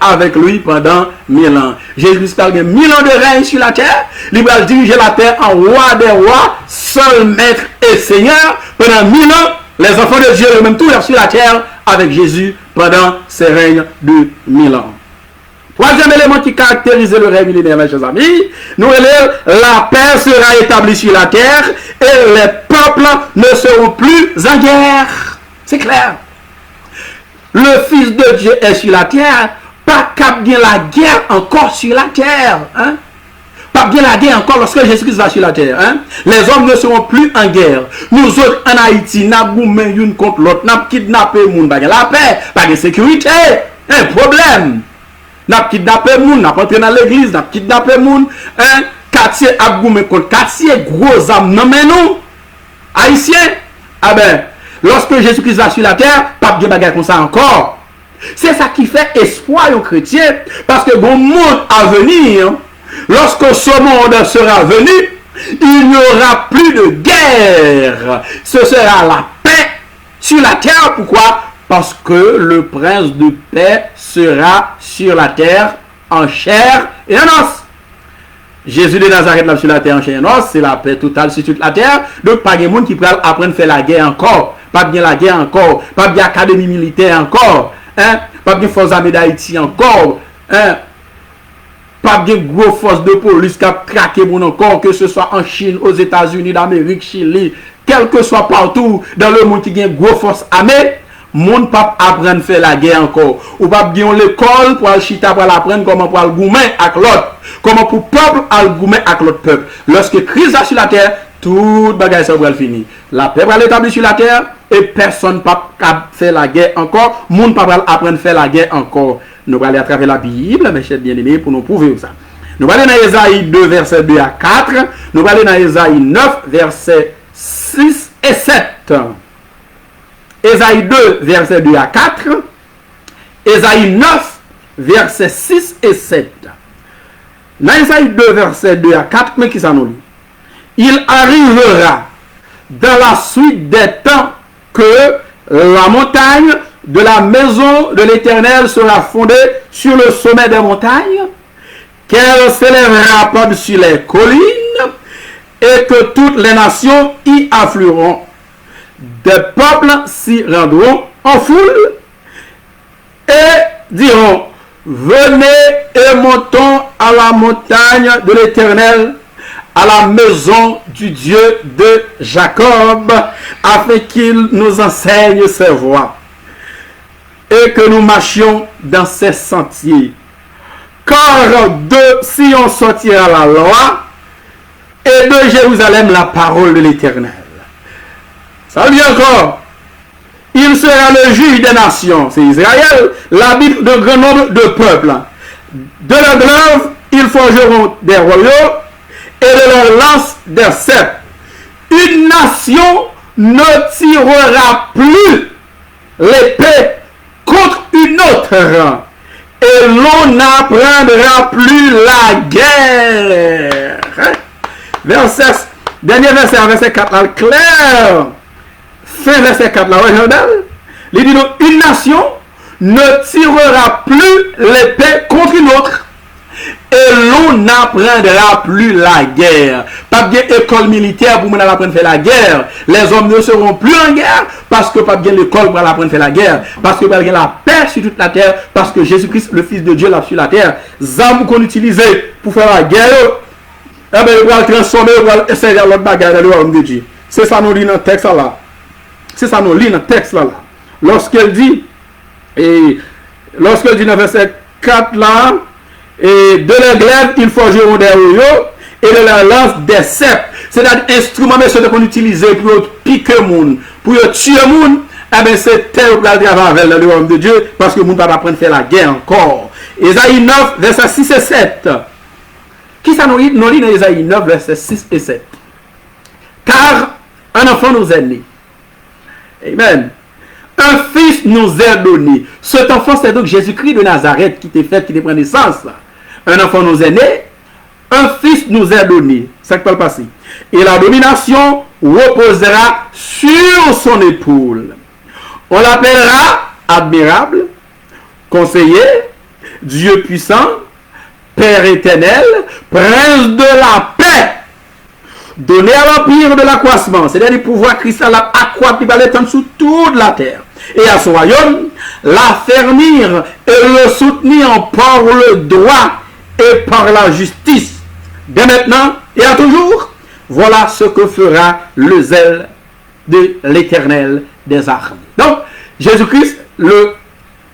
avec lui pendant 1000 ans. Jésus parle de 1000 ans de règne sur la terre. Il va diriger la terre en roi des rois, seul maître et seigneur. Pendant 1000 ans, les enfants de Dieu, eux-mêmes tout sur la terre avec Jésus pendant ces règnes de 1000 ans. Troisième élément qui caractérise le règne millénaire, mes chers amis, nous relève la paix sera établie sur la terre et les peuples ne seront plus en guerre. C'est clair. Le Fils de Dieu est sur la terre, pas cap bien la guerre encore sur la terre. Hein? Pas bien la guerre encore lorsque Jésus-Christ va sur la terre. Hein? Les hommes ne seront plus en guerre. Nous autres en Haïti, nous avons une contre l'autre, nous avons kidnappé les gens, la paix, pas de sécurité, un problème. Nous avons kidnappé les gens, nous avons entré dans l'église, nous avons kidnappé les gens, un quartier abgoumé contre quartier, gros âme, non mais nous, Haïtiens, ah ben, lorsque Jésus-Christ va sur la terre, pas de bagarre comme ça encore. C'est ça qui fait espoir aux chrétiens. Parce que bon monde à venir, lorsque ce monde sera venu, il n'y aura plus de guerre. Ce sera la paix sur la terre. Pourquoi? Parce que le prince de paix sera sur la terre en chair et en os. Jésus de Nazareth là sur la terre en chair et en os, c'est la paix totale sur toute la terre. Donc pas de monde qui peut apprendre à faire la guerre encore. pas bien la guerre encore, pas bien académie militaire encore, hein, pas bien forces armées d'Haïti encore, hein, pas bien gros forces de police qui a traqué mon encore, que ce soit en Chine, aux États-Unis d'Amérique, Chili, quel que soit partout dans le monde qui a une gros force armée, mon pape apprendre à faire la guerre encore. Ou pas bien l'école pour aller chita pour apprendre comment pour aller goumer avec l'autre, comment pour peuple aller goumer avec l'autre peuple. Lorsque Christ est sur la terre, tout bagage ça va finir. La paix va l'établir sur la terre et personne ne peut faire la guerre encore. Monde pas apprendre à faire la guerre encore. Nous allons aller à travers la Bible, mes chers bien-aimés, pour nous prouver ça. Nous allons aller dans Ésaïe 2, verset 2 à 4. Nous allons aller dans Ésaïe 9, verset 6 et 7. Ésaïe 2, verset 2 à 4. Ésaïe 9, verset 6 et 7. Dans Ésaïe 2, verset 2 à 4, mais qui ça nous lit? Il arrivera dans la suite des temps que la montagne de la maison de l'Éternel sera fondée sur le sommet des montagnes, qu'elle s'élèvera par-dessus les collines, et que toutes les nations y afflueront. Des peuples s'y rendront en foule et diront: venez et montons à la montagne de l'Éternel, à la maison du Dieu de Jacob, afin qu'il nous enseigne ses voies et que nous marchions dans ses sentiers. Car de Sion sortira la loi et de Jérusalem la parole de l'Éternel. Ça veut dire encore, il sera le juge des nations, c'est Israël, l'arbitre de grand nombre de peuples. De leur glaive, ils forgeront des royaumes et de leur lance des sceptres. Une nation ne tirera plus l'épée contre une autre, et l'on n'apprendra plus la guerre. Dernier verset, verset 4, là, clair. Fin verset 4, là, il dit: une nation ne tirera plus l'épée contre une autre, et l'on n'apprendra plus la guerre. Pas bien école militaire pour apprendre à faire la guerre. Les hommes ne seront plus en guerre parce que pas bien l'école pour apprendre à faire la guerre. Parce que pas bien la paix sur toute la terre. Parce que Jésus-Christ, le Fils de Dieu, l'a sur la terre. Zam qu'on utilisait pour faire la guerre, eh bien, il va transformer, il va essayer l'autre bagarre dans le royaume de Dieu. C'est ça nous lit dans le texte là. C'est ça nous lit dans le texte là. Lorsqu'elle dit, dans verset 4 là, et de leur glaive, ils forgeront des royaux, et de leur lance des sceptres. C'est-à-dire instruments qu'on utilise pour piquer le monde, pour tuer le monde. Eh bien, c'est tel que le travail avec le royaume de Dieu, parce que le monde ne va pas apprendre à faire la guerre encore. Ésaïe 9, verset 6 et 7. Qui ça nous lit dans Ésaïe 9, verset 6 et 7? Car un enfant nous est né. Amen. Un fils nous est donné. Cet enfant, c'est donc Jésus-Christ de Nazareth qui t'est fait, qui t'est pris naissance. Un enfant nous est né. Un fils nous est donné. C'est ça qui peut le passer. Et la domination reposera sur son épaule. On l'appellera admirable, conseiller, Dieu puissant, Père éternel, prince de la paix. Donné à l'empire de l'accroissement, c'est-à-dire pouvoir Christ l'a accroître, il va l'étendre sous toute la terre. Et à son royaume, l'affermir et le soutenir par le droit et par la justice. Dès maintenant et à toujours, voilà ce que fera le zèle de l'Éternel des armées. Donc, Jésus-Christ, le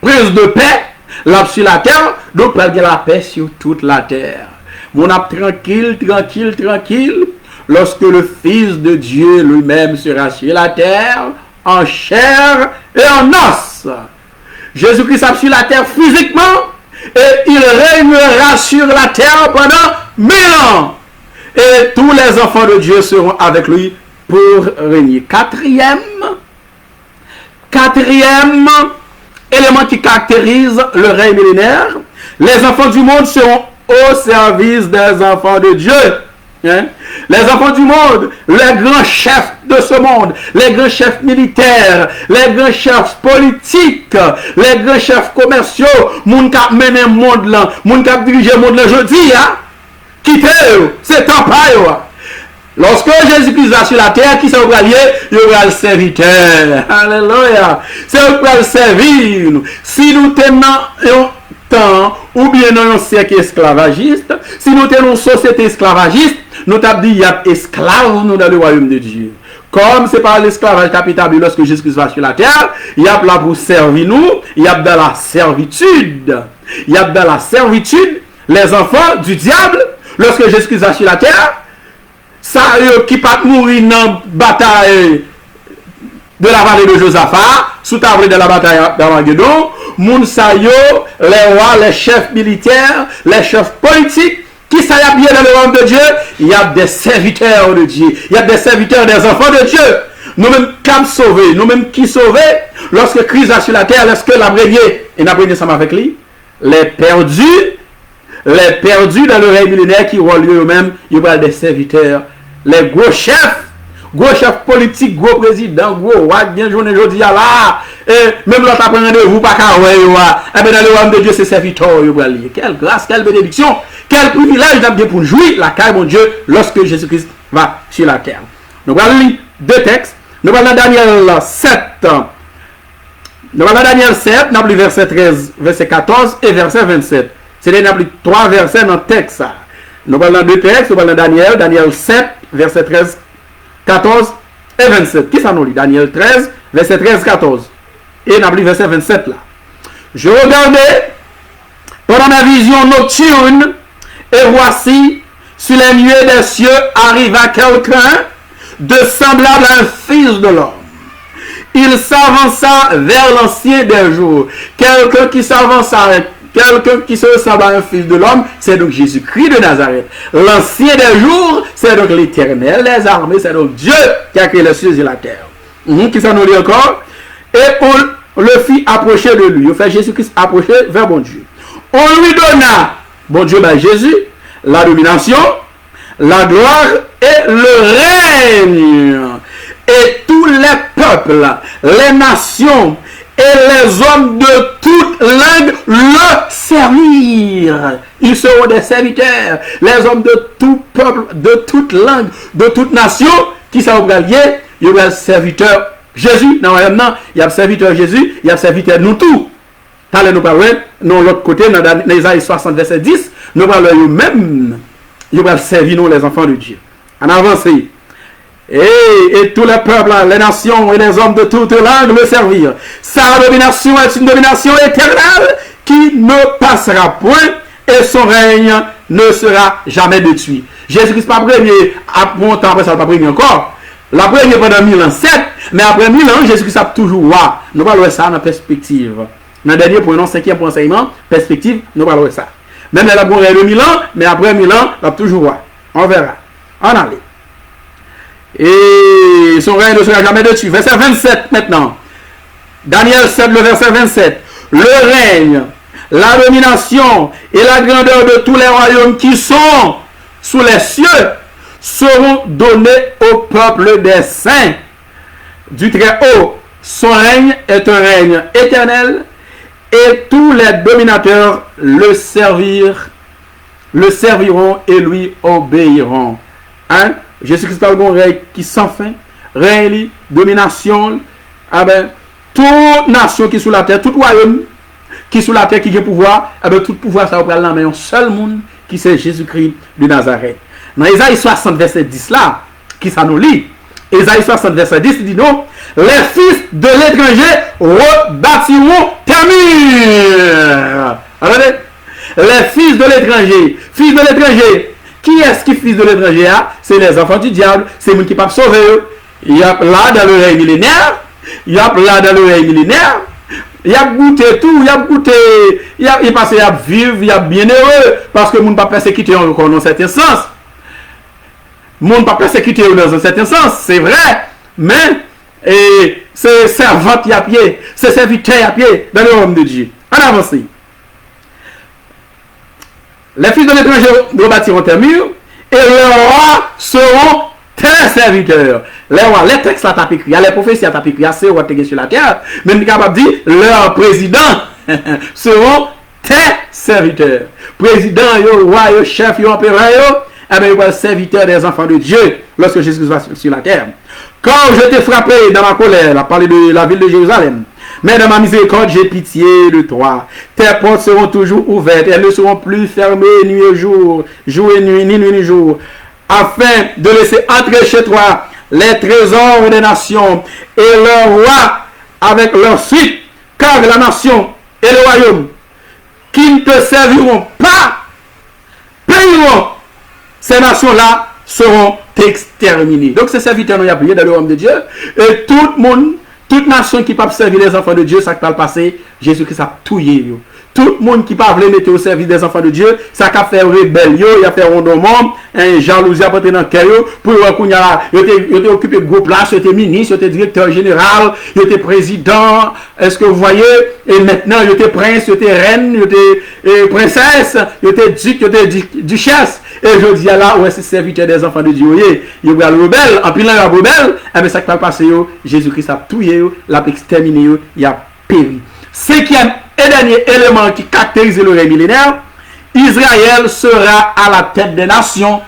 prince de paix, l'a sur la terre, donc il y a la paix sur toute la terre. Mon âme tranquille, tranquille, tranquille, lorsque le Fils de Dieu lui-même sera sur la terre, en chair et en os. Jésus-Christ sera sur la terre physiquement, et il régnera sur la terre pendant 1000 ans. Et tous les enfants de Dieu seront avec lui pour régner. Quatrième élément qui caractérise le règne millénaire, les enfants du monde seront au service des enfants de Dieu. Hein? Les enfants du monde, les grands chefs de ce monde, les grands chefs militaires, les grands chefs politiques, les grands chefs commerciaux, moun k'ap mené le monde là, moun k'ap dirige le monde là, je dis, hein? Quittez, c'est temps pas, Lorsque Jésus-Christ va sur la terre, qui s'en va lier? Il y aura le serviteur. Alléluia. C'est pour le servir. Si nous tenons un temps, ou bien dans un siècle esclavagiste, si nous tenons une société esclavagiste, nous t'avons dit, il y a esclaves nous dans le royaume de Dieu. Comme c'est par l'esclavage capital, lorsque Jésus-Christ va sur la terre, il y a là pour servir nous, il y a dans la servitude. Il y a dans la servitude les enfants du diable, lorsque Jésus-Christ va sur la terre, ça qui pas mourir dans la bataille de la vallée de Josaphat, sous table de la bataille d'Armageddon, moun sa yo, les rois, les chefs militaires, les chefs politiques, qui ça y a bien dans le royaume de Dieu? Il y a des serviteurs de Dieu, il y a des serviteurs des enfants de Dieu. Nous-mêmes qui sauvés, nous-mêmes qui sauvés, lorsque Christ a sur la terre, lorsque la brégné, et n'a brégné ensemble avec lui, les perdus dans le règne millénaire qui ont lieu eux-mêmes, ils ont des serviteurs, les gros chefs politiques, gros présidents, gros rois, bien journée aujourd'hui là, et même l'autre après rendez-vous, pas qu'à ouais, et bien dans le royaume de Dieu, c'est serviteur, quelle grâce, quelle bénédiction, quel privilège d'avoir pour jouir la carrière de Dieu lorsque Jésus-Christ va sur la terre. Nous allons lire deux textes, nous allons dans Daniel 7, nous allons dans Daniel 7, nous allons lire verset 13, verset 14 et verset 27. C'est nous allons lire trois versets dans le texte. Nous allons dans deux textes, nous allons dans Daniel 7, verset 13, 14 et 27. Qui ça nous lit? Daniel 13, verset 13, 14. Et nous allons lire verset 27 là. Je regardais pendant ma vision nocturne, et voici, sur les nuées des cieux arriva quelqu'un de semblable à un fils de l'homme. Il s'avança vers l'ancien des jours. Quelqu'un qui s'avança, quelqu'un qui se ressemble à un fils de l'homme, c'est donc Jésus-Christ de Nazareth. L'ancien des jours, c'est donc l'Éternel des armées, c'est donc Dieu qui a créé les cieux et la terre. Qui s'en nous dit encore? Et on le fit approcher de lui. On fait Jésus-Christ approcher vers bon Dieu. On lui donna, bon Dieu, ben Jésus, la domination, la gloire et le règne. Et tous les peuples, les nations et les hommes de toute langue le servirent. Ils seront des serviteurs. Les hommes de tout peuple, de toute langue, de toute nation, qui sont liés, il y aura serviteur Jésus. Non, il y a serviteur Jésus, il y a serviteur nous tous. Allez nous parler, non l'autre côté, dans Isaïe 60, verset 10, nous parlons eux-mêmes, ils vont servir nous les enfants de Dieu. En avance. Et tous les peuples, les nations et les hommes de toute langue le servirent. Sa domination est une domination éternelle qui ne passera point et son règne ne sera jamais détruit. Jésus-Christ pas premier, après un temps après ça, pas premier encore. La première pendant 1000 ans, 7, mais après 1000 ans, Jésus-Christ a toujours roi. Nous parlons ça dans perspective. Dans le dernier point, non, cinquième point enseignement, perspective, nous parlons de ça. Même elle a bon 1000 ans, mais après 1000 ans, elle a toujours roi. On verra. On allait. Et son règne ne sera jamais détruit. Verset 27 maintenant. Daniel 7, le verset 27. Le règne, la domination et la grandeur de tous les royaumes qui sont sous les cieux seront donnés au peuple des saints du Très-Haut. Son règne est un règne éternel et tous les dominateurs le serviront et lui obéiront. Hein? Jésus-Christ a un règne qui sans fin, règne, domination, toute nation qui est sous la terre, tout royaume qui est sous la terre, qui a pouvoir, tout pouvoir, ça va prendre la main, un seul monde qui c'est Jésus-Christ de Nazareth. Dans Isaïe 60, verset 10 là, qui ça nous lit, Isaïe 60, verset 10, il dit non, les fils de l'étranger rebâtiront tes murs. Regardez, les fils de l'étranger, qui est-ce qui est fils de l'étranger? C'est les enfants du diable, c'est les gens qui ne peuvent pas sauver. Il y a là dans le règne millénaire, il a goûté tout, il a goûté, il a passé à vivre, il a bien heureux, parce que le monde ne peut pas persécuter encore dans un certain sens. Le monde ne peut pas persécuter dans un certain sens, c'est vrai, mais c'est servante à pied, c'est serviteur à pied dans le royaume de Dieu. On avance. Les fils de l'étranger rebâtiront tes murs et les rois seront tes serviteurs. Les rois, les textes là t'as écrit, les prophéties t'as écrit, c'est roi qui sur la terre, même capable de dire leurs présidents seront tes serviteurs. Président, yo, roi, yo, chef, yo, empereur, yo, ils vont être serviteurs des enfants de Dieu. lorsque Jésus va sur la terre. Quand je t'ai frappé dans ma colère, a parlé de la ville de Jérusalem, mais dans ma miséricorde, j'ai pitié de toi. Tes portes seront toujours ouvertes, elles ne seront plus fermées nuit et jour, jour et nuit, ni nuit ni jour, afin de laisser entrer chez toi les trésors des nations et leurs rois avec leur suite, car la nation et le royaume qui ne te serviront pas périront. Ces nations-là seront exterminées. Donc ces serviteurs n'ont prié dans le royaume de Dieu. Et tout le monde, toute nation qui ne peut pas servir les enfants de Dieu, ça qui va le passer, Jésus-Christ a touillé. Tout le monde qui ne peut pas mettre au service des enfants de Dieu, ça a fait rébellion, il a fait rondement, jalousie a porté dans le cœur, pour il était occupé de gros places, il était ministre, il était directeur général, il était président, est-ce que vous voyez, et maintenant il était prince, il était reine, il était princesse, il était duc, il était duchesse, et je dis là, où est-ce serviteur des enfants de Dieu, il y a le rebelle, en pilant la rebelle, mais ça qui va passer, Jésus-Christ a tué, l'a exterminé, il a péri. Cinquième et dernier élément qui caractérise le règne millénaire, Israël sera à la tête des nations.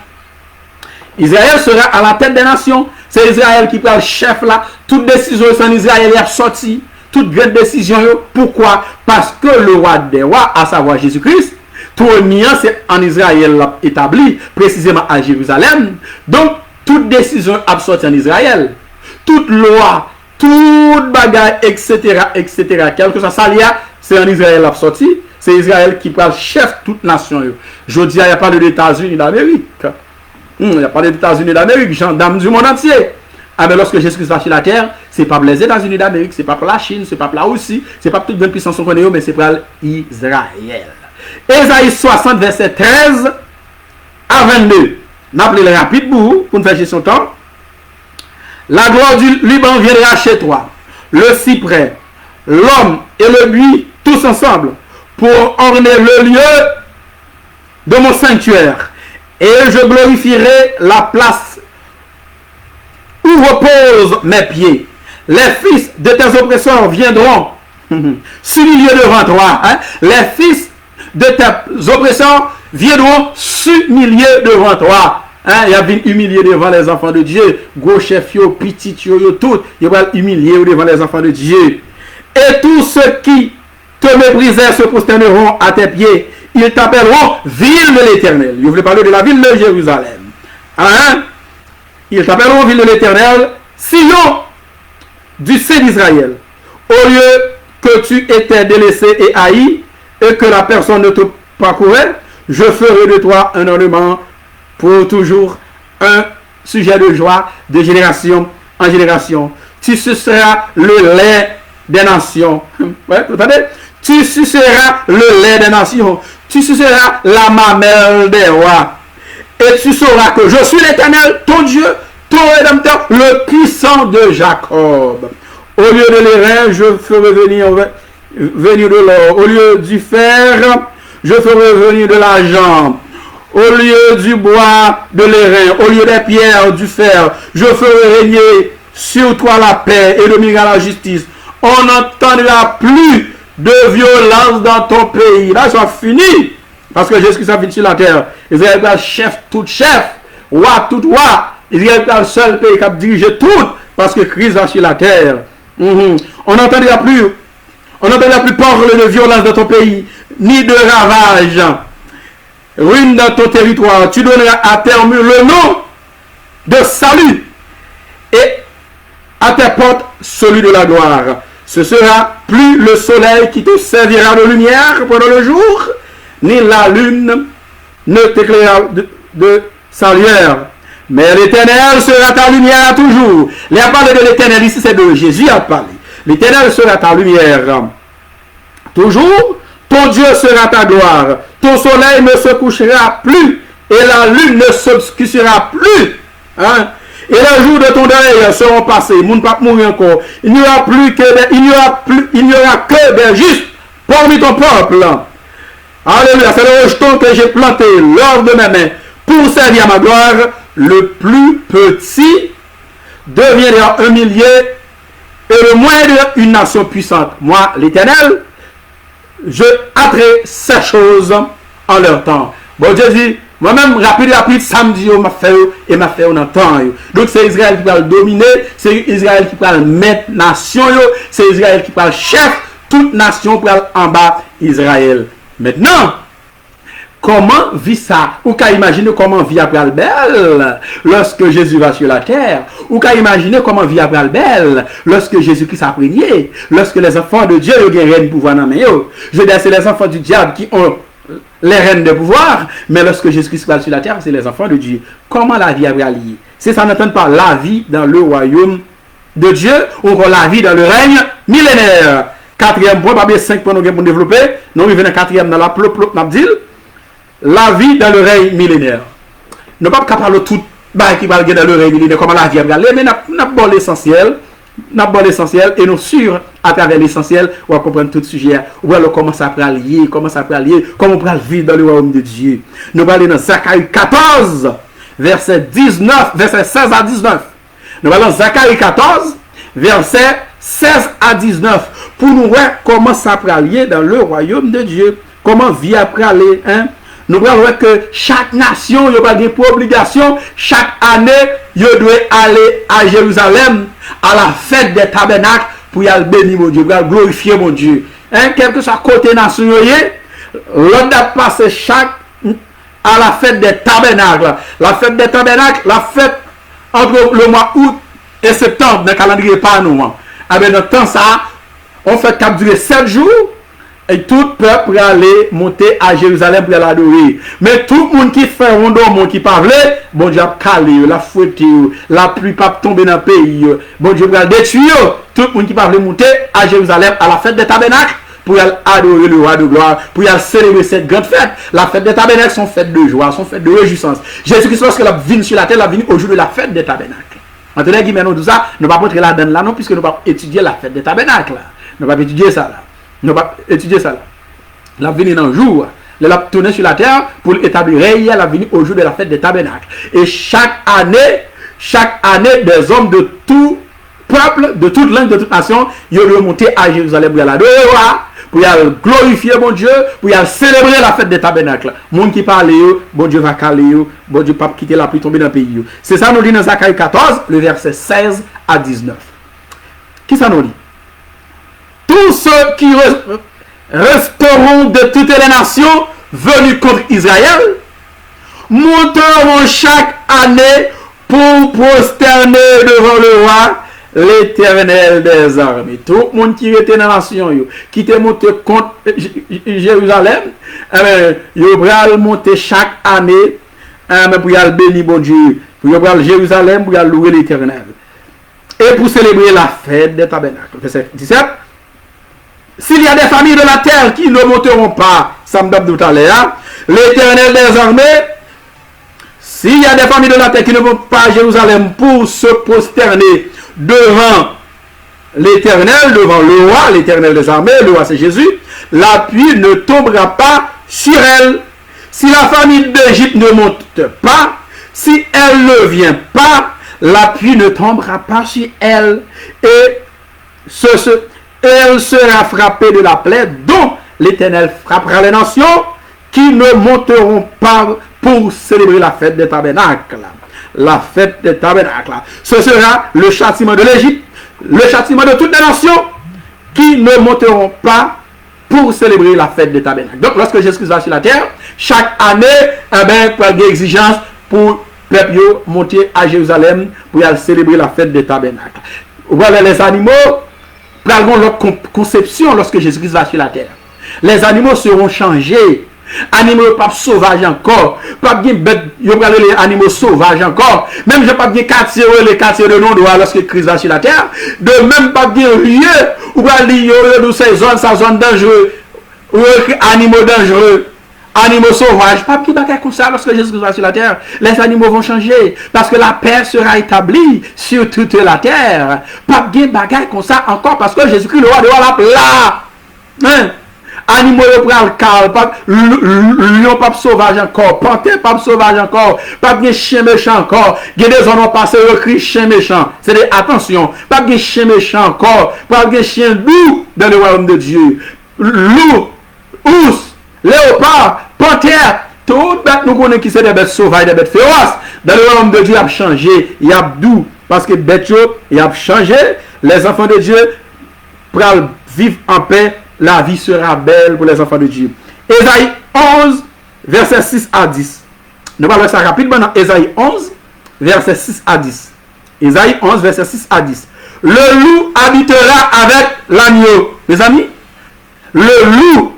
Israël sera à la tête des nations. C'est Israël qui prend le chef là. Toute décision en Israël est sortie. Toute grande décision. Pourquoi? Parce que le roi des rois, à savoir Jésus-Christ, trône en Israël établi, précisément à Jérusalem. Donc, toute décision a sorti en Israël. Toute loi, toute bagaille, etc., quel que soit ça, c'est en Israël la sortie. C'est Israël qui prend chef toute nation. Je dis, il n'y a pas d'États-Unis d'Amérique. Il n'y a pas d'États-Unis d'Amérique, gendarme du monde entier. Ah, mais lorsque Jésus-Christ va sur la terre, ce n'est pas pour les États-Unis d'Amérique, ce n'est pas pour la Chine, ce n'est pas pour la Russie, ce n'est pas pour toute grande puissance qu'on connaît, mais c'est pour Israël. Ésaïe 60, verset 13 à 22. N'appelez le rapide pour nous faire son temps. La gloire du Liban viendra chez toi, le cyprès, l'homme et le buis, tous ensemble, pour orner le lieu de mon sanctuaire. Et je glorifierai la place où reposent mes pieds. Les fils de tes oppresseurs viendront s'humilier devant toi. Les fils de tes oppresseurs viendront s'humilier devant toi. Il y a bien humilié devant les enfants de Dieu. Gros chef, petit, tout. Il va humilier devant les enfants de Dieu. Et tous ceux qui te méprisaient se prosterneront à tes pieds. Ils t'appelleront ville de l'Éternel. Je voulais parler de la ville de Jérusalem. Ils t'appelleront ville de l'Éternel, Sion du Saint d'Israël. Au lieu que tu étais délaissé et haï, et que la personne ne te parcourait, je ferai de toi un ornement pour toujours, un sujet de joie de génération en génération. Tu suceras le lait des nations. Ouais, vous entendez? Tu suceras le lait des nations. Tu suceras la mamelle des rois. Et tu sauras que je suis l'Éternel, ton Dieu, ton Rédempteur, le puissant de Jacob. Au lieu de l'airain, je ferai venir de l'or. Au lieu du fer, je ferai venir de l'argent. Au lieu du bois, de l'airain. Au lieu des pierres, du fer. Je ferai régner sur toi la paix et dominer la justice. On n'entendra plus de violence dans ton pays. Là, ça finit. Parce que Jésus-Christ a fini sur la terre. Israël est chef, tout chef. Roi, tout roi. Israël est le seul pays qui a dirigé tout. Parce que Christ va sur la terre. On n'entendra plus parler de violence dans ton pays. Ni de ravage. Ruine dans ton territoire. Tu donneras à tes murs le nom de salut. Et à tes portes celui de la gloire. Ce sera plus le soleil qui te servira de lumière pendant le jour, ni la lune ne t'éclairera de sa lumière. Mais l'Éternel sera ta lumière toujours. Il a parlé de l'Éternel ici, c'est de Jésus a parlé. L'Éternel sera ta lumière toujours. Ton Dieu sera ta gloire. Ton soleil ne se couchera plus et la lune ne s'obscurcira plus. Et les jours de ton deuil seront passés. Moun ne pas mourir encore. Il n'y aura que des justes parmi ton peuple. Alléluia. C'est le rejeton que j'ai planté lors de mes mains pour servir à ma gloire. Le plus petit deviendra un millier et le moindre une nation puissante. Moi, l'Éternel, je hâterai ces choses en leur temps. Bon Dieu dit, Moi-même, rapide, samedi, m'a fait et m'a fait on entend. Donc, c'est Israël qui va le dominer, c'est Israël qui va le mettre nation, c'est Israël qui va le chef, toute nation pour en bas Israël. Maintenant, comment vit ça? Ou qu'à imaginer comment vit après le belle lorsque Jésus va sur la terre? Ou qu'à imaginer comment vit après le belle lorsque Jésus-Christ a régné? Lorsque les enfants de Dieu ont gagné le pouvoir dans les mains? Je veux dire, c'est les enfants du diable qui ont les rênes de pouvoir, mais lorsque Jésus-Christ va sur la terre, c'est les enfants de Dieu. Comment la vie après liée? C'est ça, n'entend pas la vie dans le royaume de Dieu ou la vie dans le règne millénaire. Quatrième point, pas bien 5 points pour développer. Nous revenons quatrième dans la plop, la vie dans le règne millénaire. Nous ne pouvons pas parler de tout qui va dans le règne millénaire, comment la vie après, mais nous avons l'essentiel. Nous avons l'essentiel et nous sûrs à travers l'essentiel, on va comprendre tout le sujet. On va comment ça peut lier, comment on peut vivre dans le royaume de Dieu. Nous allons aller dans Zacharie 14, verset 16 à 19. Nous allons dans Zacharie 14, verset 16 à 19, pour nous voir comment ça peut lier dans le royaume de Dieu. Comment vie après aller, hein? Nous allons voir que chaque nation, il y a des obligations. Chaque année, il doit aller à Jérusalem à la fête des tabernacles pour y aller bénir mon Dieu, pour glorifier mon Dieu. Hein, quel que soit côté nation, l'on a passé à la fête des tabernacles. La fête des tabernacles, la fête entre le mois août et septembre, dans le calendrier pas nous. Avec notre temps, ça, on fait cap durer 7 jours. Et tout le peuple pour aller monter à Jérusalem pour l'adorer. Mais tout le monde qui fait un monde qui parle, bon Dieu a calé, la fouette, la pluie pas tomber dans le pays. Bon Dieu va détruire tout le monde qui parle monter à Jérusalem à la fête des tabernacles pour aller adorer le roi de gloire, pour aller célébrer cette grande fête. La fête des tabernacles sont fêtes de joie, sont fêtes de réjouissance. Jésus-Christ, lorsque la vient sur la terre, la vient au jour de la fête des tabernacles. Entre les guillemets, nous tout ça, nous ne pouvons pas rentrer là-dedans là non, puisque nous ne pouvons pas étudier la fête des tabernacles. Nous ne pouvons pas étudier ça là. Nous va étudier ça là. La venue dans le jour, elle a tourné sur la terre pour établir la venue au jour de la fête des tabernacles. Et chaque année, des hommes de tout peuple, de toute langue, de toute nation, ils doivent monter à Jérusalem pour y aller pour y aller glorifier mon Dieu, pour y aller célébrer la fête des tabernacles. Monde qui parle, bon Dieu va caler, bon Dieu pas quitter la pluie tomber dans le pays. C'est ça nous dit dans Zacharie 14, le verset 16 à 19. Qui ça nous dit? Tous ceux qui resteront de toutes les nations venues contre Israël monteront chaque année pour prosterner devant le roi, l'Éternel des armées. Tout le monde qui était dans la nation, qui était monté contre Jérusalem, ils vont monter chaque année pour y aller bénir mon Dieu, pour y aller Jérusalem, pour y aller louer l'Éternel. Et pour célébrer la fête des tabernacles. Verset 17. S'il y a des familles de la terre qui ne monteront pas, ça me donne tout à l'heure, l'Éternel des armées, s'il y a des familles de la terre qui ne vont pas à Jérusalem pour se prosterner devant l'Éternel, devant le roi, l'Éternel des armées, le roi c'est Jésus, la pluie ne tombera pas sur elle. Si la famille d'Égypte ne monte pas, si elle ne vient pas, la pluie ne tombera pas sur elle. Et elle sera frappée de la plaie dont l'Éternel frappera les nations qui ne monteront pas pour célébrer la fête des tabernacles. La fête des tabernacles. Ce sera le châtiment de l'Égypte, le châtiment de toutes les nations qui ne monteront pas pour célébrer la fête des tabernacles. Donc, lorsque Jésus va sur la terre, chaque année, il y a des exigences pour le peuple monter à Jérusalem pour aller célébrer la fête des tabernacles. Voilà les animaux. Prenons leur conception lorsque Jésus-Christ va sur la terre. Les animaux seront changés. Animaux pas sauvages encore. Pas bien bête, il y aura les animaux sauvages encore. Même je pas bien les quartiers de non droit lorsque Christ va sur la terre. De même pas bien lieu ou pas lieu dans ces zones, sa zone dangereuse, ou animaux dangereux. Animaux sauvages, pas qui bagaille comme ça lorsque Jésus va sur la terre. Les animaux vont changer parce que la paix sera établie sur toute la terre. Pas bien bagaille comme ça encore parce que Jésus-Christ le roi de la plat. Hein? Animaux le calme, pas lion pas sauvage encore, panthère pas sauvage encore, pas bien chien méchant encore. Il y a des zones où passé le cri chien méchant. C'est des attention, pas bien chien méchant encore, pas bien chien doux dans le royaume de Dieu. Loup, ours, léopard, panthère, Toute bête nous connaissons qui c'est des bêtes sauvages, des bêtes féroces. Dans le royaume de Dieu, il a changé, il a doux. Parce que bête, il a changé. Les enfants de Dieu pour vivre en paix. La vie sera belle pour les enfants de Dieu. Ésaïe 11, verset 6 à 10. Nous allons voir ça rapidement dans Ésaïe 11, verset 6 à 10. Ésaïe 11, verset 6 à 10. Le loup habitera avec l'agneau. Les amis, le loup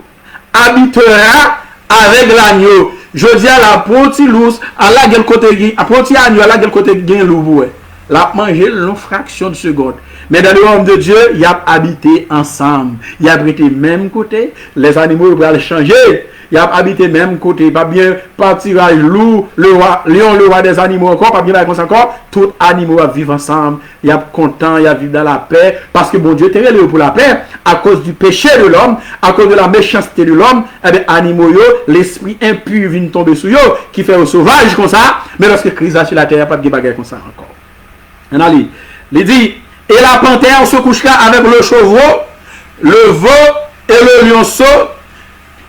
habitera avec l'agneau. Je dis à la petit loup, à la gueule côté, à petit agneau, à la gueule côté gain loup. La manger une fraction de seconde. Mais dans le royaume de Dieu, il y a habité ensemble. Il y a habité même côté. Les animaux vont changer. Il y a habité même côté. Pas bien partir à loup, le roi, lion, le roi des animaux encore. Pas bien comme ça encore. Tous les animaux vivent ensemble. Il y a content, il y a vivre dans la paix. Parce que bon Dieu était réel pour la paix. À cause du péché de l'homme, à cause de la méchanceté de l'homme, eh bien, animaux, l'esprit impur vient tomber sur eux, qui fait au sauvage comme ça. Mais lorsque Christ a sur la terre, il n'y a pas de bagarre comme ça encore. Il dit, et la panthère se couchera avec le chevreau, le veau et le lionceau.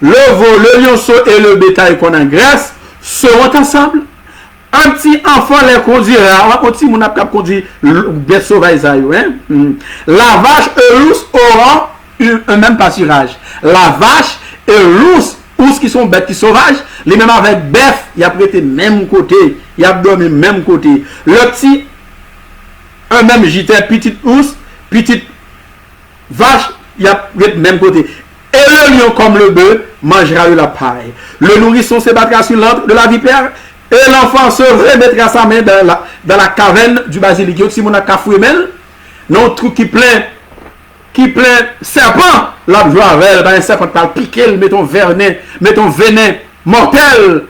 Le veau, le lionceau et le bétail qu'on engraisse seront ensemble. Un petit enfant les conduira. Un petit mon a conduit bête sauvage. La vache et l'ours auront un même pâturage. La vache et l'ours, qui sont bêtes qui sauvages, les mêmes avec bœuf, il a prêté même côté, il a dormi même côté. Le petit un même gîte, petite ours, petite vache, il y a même côté. Et le lion comme le bœuf mangera de la paille. Le nourrisson se battra sur l'antre de la vipère. Et l'enfant se remettra sa main dans la caverne du basilic. Si on a cafoué, non, truc qui plein serpent, la joie avec un serpent qui piquer, mettons venin mortel.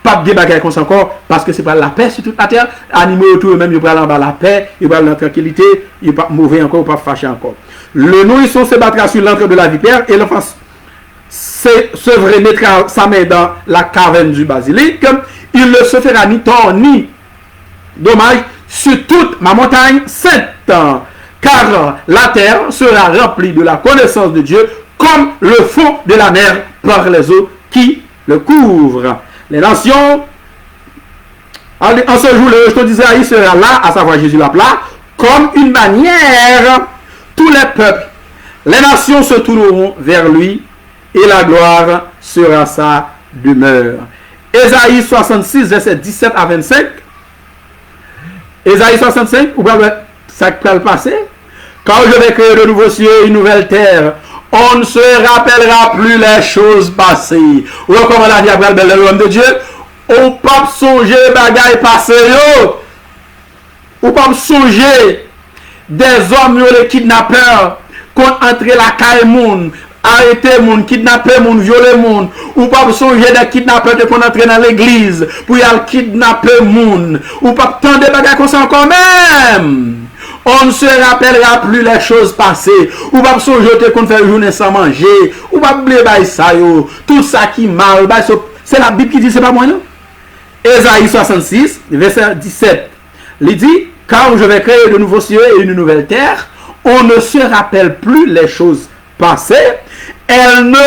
Pas de bagaille comme ça encore, parce que c'est pas la paix sur toute la terre. Animaux autour même, ils prennent en bas la paix, ils prennent la tranquillité, ils ne pas mauvais encore, pas fâché encore. Le nourrisson se battra sur l'entre de la vipère et l'enfant se mettra sa main dans la caverne du basilic. Il ne se fera ni tort ni dommage sur toute ma montagne sainte, car la terre sera remplie de la connaissance de Dieu comme le fond de la mer par les eaux qui le couvrent. Les nations, en ce jour, le rejeton d'Israël sera là, à savoir Jésus la plat, comme une bannière. Tous les peuples, les nations se tourneront vers lui et la gloire sera sa demeure. Ésaïe 66, verset 17 à 25. Ésaïe 65, vous voyez ça qui peut le passer. Quand je vais créer de nouveaux cieux et une nouvelle terre, on ne se rappellera plus les choses passées. Ou comme on a dit après le royaume de Dieu, on ne peut pas songer bagaille passé. On ne peut pas songer des hommes, les kidnappeurs, qui ont entré la caille moun, arrêté moun, kidnappé moun, violé moun. Ou pas songer des kidnappeurs qui ont entré dans l'église pour y aller kidnapper moun. Ou pas tant de bagailles comme ça encore même. On ne se rappellera plus les choses passées. Ou pas songer qu'on fait une journée sans manger. Ou pas oublier ça yo. Tout ça qui mal, c'est la Bible qui dit, c'est pas moi non. Ésaïe 66, verset 17. Il dit, car je vais créer de nouveaux cieux et une nouvelle terre, on ne se rappelle plus les choses passées, elles ne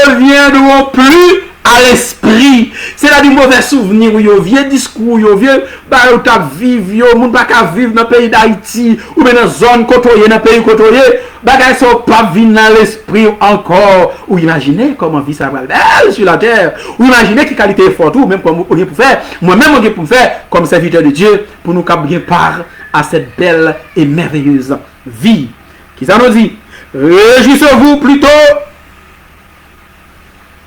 reviendront plus à l'esprit. C'est là du mauvais souvenir, yo vieux discours, yo vieux bah ta vivre, yo moun pas ka vivre dans le pays d'Haïti ou bien dans zone côtoyée, dans pays côtoyé, bagay sont pas venir dans l'esprit encore. Ou imaginez comment vit ça belle sur la terre. Ou imaginez quelle qualité est forte ou même comme on pour faire, moi-même on pour faire comme serviteur de Dieu pour nous bien part à cette belle et merveilleuse vie. Qui ça nous dit? Réjouissez-vous plutôt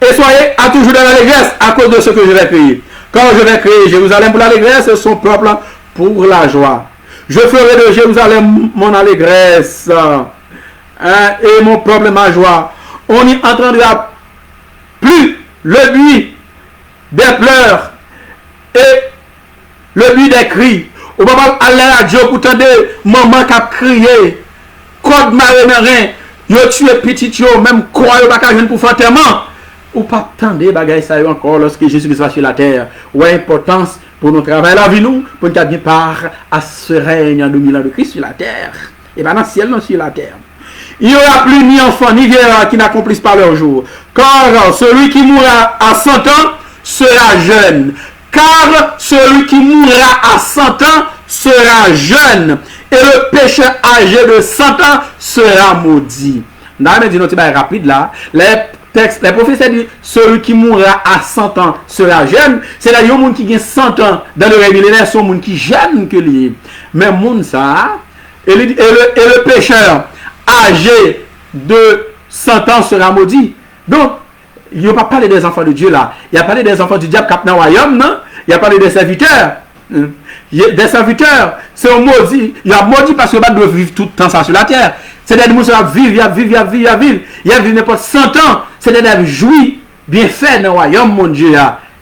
et soyez à toujours dans l'allégresse à cause de ce que je vais créer. Quand je vais créer Jérusalem pour l'allégresse, son peuple pour la joie. Je ferai de Jérusalem mon allégresse et mon peuple ma joie. On n'y entendra plus le bruit des pleurs et le bruit des cris. On va pas aller à la radio pour entendre maman qui a crié. Code marin, yo tué petit yo, même quoi yo pas qu'à pour faire tellement. Ou pas attendre bagay ça encore lorsque Jésus va sur la terre. Ou importance pour nous travailler la vie nous, pour nous bien part à ce règne de 1000 ans de Christ sur la terre. Et bien dans le ciel, non sur la terre. Il n'y aura plus ni enfant ni vieillard qui n'accomplissent pas leur jour. Car celui qui mourra à 100 ans sera jeune. Car celui qui mourra à 100 ans sera jeune. Et le pécheur âgé de 100 ans sera maudit. Dans la dit rapide là, les prophéties disent celui qui mourra à 100 ans sera jeune. C'est-à-dire un monde qui a 100 ans dans le règne millénaire, c'est un monde qui jeune que lui. Mais monde ça, et le pécheur âgé de 100 ans sera maudit. Donc, il n'y a pas parlé des enfants de Dieu là. Il y a parlé des enfants du diable qui sont dans le royaume, non? Il y a parlé des serviteurs. Des serviteurs, c'est un maudit. Il y a maudit parce que doivent vivre tout le temps ça sur la terre. C'est-à-dire que nous vivre. Il y a vécu n'importe 100 ans. C'est-à-dire jouir bien fait dans le royaume, mon Dieu.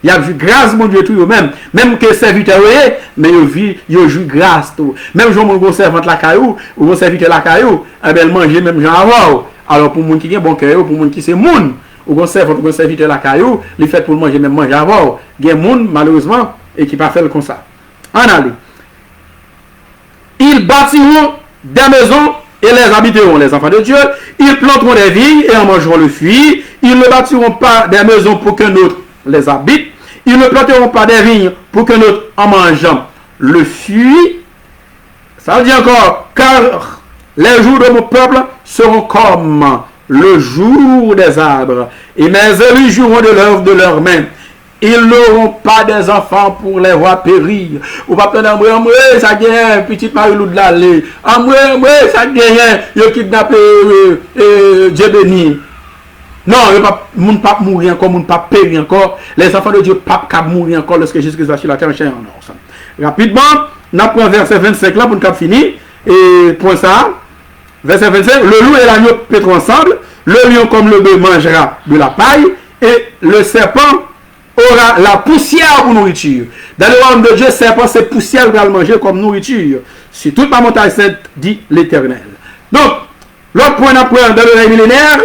Il y a vu grâce, mon Dieu, tout eux-mêmes. Même que les serviteurs, mais ils ont joué grâce. Tout. Même si on servante la caillou, ou on serviteur la caillou, ils manger même gens avant. Alors pour les gens qui ont bon cœur, pour les gens qui sont moun, ou on serviteur la caillou, ils fait pour manger même manger avant. Il y a des gens, malheureusement, et qui ne pas faire comme ça. En allez. Ils bâtiront des maisons et les habiteront, les enfants de Dieu. Ils planteront des vignes et en mangeront le fruit. Ils ne bâtiront pas des maisons pour qu'un autre les habite. Ils ne planteront pas des vignes pour qu'un autre en mangeant le fruit. Ça veut dire encore, car les jours de mon peuple seront comme le jour des arbres. Et mes élus joueront de l'œuvre de leurs mains. Ils n'auront pas des enfants pour les voir périr. Ou pas prendre amoué, ça gagne, petite Marie-Lou de l'allée. Amoué, ça gagne, il a kidnappé Dieu béni. Non, il ne peut pas mourir encore, il ne peut pas périr encore. Les enfants de Dieu ne peuvent pas mourir encore lorsque Jésus-Christ va sur la terre en chair en or. Rapidement, on apprend verset 25 là pour nous finir. Et pour ça, verset 25, le loup et l'agneau pétront ensemble. Le lion comme le bœuf mangera de la paille. Et le serpent aura la poussière pour nourriture. Dans le royaume de Dieu, serpent, c'est poussière pour le manger comme nourriture. Sur toute ma montagne sainte, dit l'Éternel. Donc, l'autre point d'apprendre dans le règne millénaire,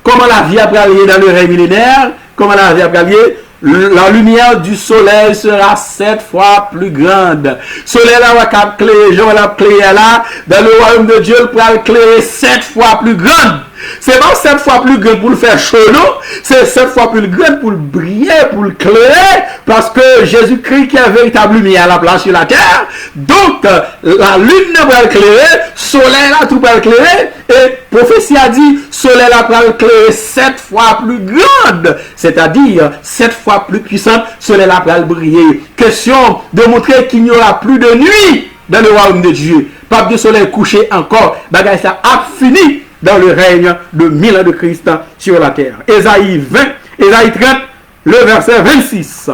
comment la vie a brillé dans le règne millénaire, comment la vie a brillé, la lumière du soleil sera 7 fois plus grande. Soleil là, va éclairer, je vais l'éclairer là, dans le royaume de Dieu, il pourra éclairer 7 fois plus grande. C'est pas 7 fois plus grand pour le faire chaud, non? C'est 7 fois plus grand pour le briller, pour le clairer, parce que Jésus-Christ qui a véritable lumière à la place sur la terre. Donc, la lune ne va éclairer, soleil là tout va éclairer, et prophétie a dit, soleil là va éclairer 7 fois plus grande, c'est-à-dire 7 fois plus puissante, soleil là va briller. Question de montrer qu'il n'y aura plus de nuit dans le royaume de Dieu. Pas de soleil couché encore, bagage ça a fini dans le règne de 1000 ans de Christ sur la terre. Ésaïe 20, Ésaïe 30, le verset 26.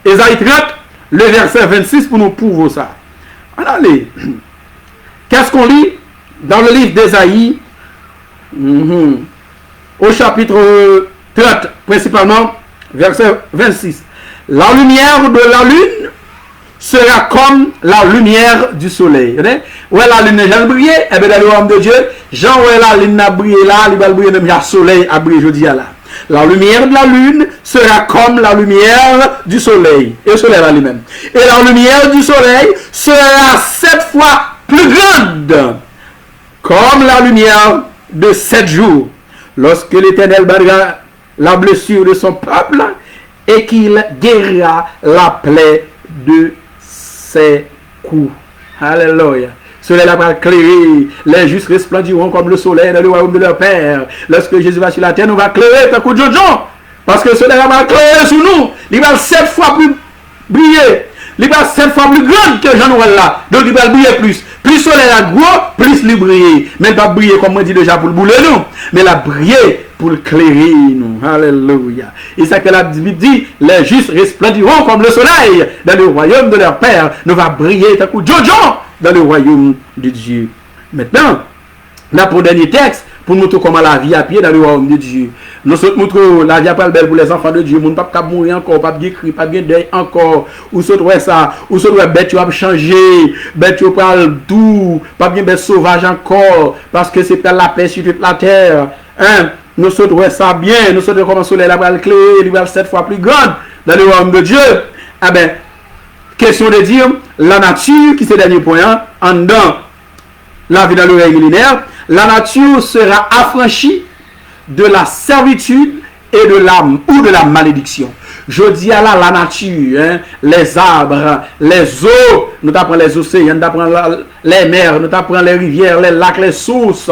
Ésaïe 30, le verset 26 pour nous prouver ça. Allez, qu'est-ce qu'on lit dans le livre d'Ésaïe au chapitre 30, principalement, verset 26. La lumière de la lune sera comme la lumière du soleil. Où est la lune n'a brillé, et bien dans le royaume de Dieu, Jean où est la lune n'a brillé là, il va briller même le soleil a brillé jeudi là. La lumière de la lune sera comme la lumière du soleil. Et le soleil là lui-même. Et la lumière du soleil sera 7 fois plus grande, comme la lumière de 7 jours. Lorsque l'Éternel battra la blessure de son peuple et qu'il guérira la plaie de ses coups. Alléluia. Soleil va éclairer, les justes resplendiront comme le soleil dans le royaume de leur Père. Lorsque Jésus va sur la terre, nous va éclairer tant que Jojo. Parce que le soleil va éclairer sur nous. Il va 7 fois plus briller. Il va 7 fois plus grand que Jean-Noël là. Donc il va briller plus. Plus le soleil est gros, plus il brille. Mais il va briller comme on dit déjà pour le bouler nous. Mais il va briller pour éclairer nous. Alléluia. Et c'est que la Bible dit, les justes resplendiront comme le soleil dans le royaume de leur Père. Nous va briller tant que Jojo dans le royaume de Dieu. Maintenant, là pour le dernier texte, pour nous montrer comment la vie a pied dans le royaume de Dieu. Nous montrons la vie pas belle pour les enfants de Dieu. Nous ne pouvons pas mourir encore, pas bien cri, pas bien deuil encore. Ou se trouve ça, ou se trouve bête, tu vas changer, bête, tu vas doux, pas bien bête sauvage encore, parce que c'est pas la paix sur toute la terre. Hein? Nous se trouvons ça bien, nous se trouvons comment le soleil va le clé, il va 7 fois plus grande dans le royaume de Dieu. Ah ben, question de dire, la nature, qui c'est le dernier point, en dedans, la vie dans le règne millénaire, la nature sera affranchie de la servitude et de la malédiction. Je dis à la nature, hein, les arbres, les eaux, nous t'apprenons les océans, nous t'apprenons les mers, nous t'apprenons les rivières, les lacs, les sources,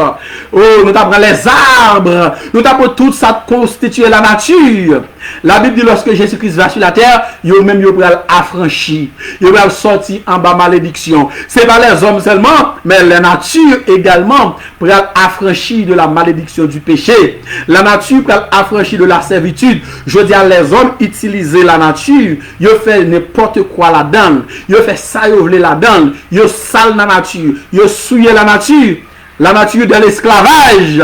oh, nous t'apprenons les arbres, nous t'apprenons tout ça constitue la nature. La Bible dit lorsque Jésus-Christ va sur la terre, il même il va affranchir, il va sortir en bas malédiction. C'est pas les hommes seulement, mais la nature également pour affranchir de la malédiction du péché. La nature pour affranchir de la servitude. Je dis à les hommes utiliser la nature, ils font n'importe quoi là-dedans, ils font ça, ils veulent là-dedans, ils sale la nature, ils souillent la nature de l'esclavage.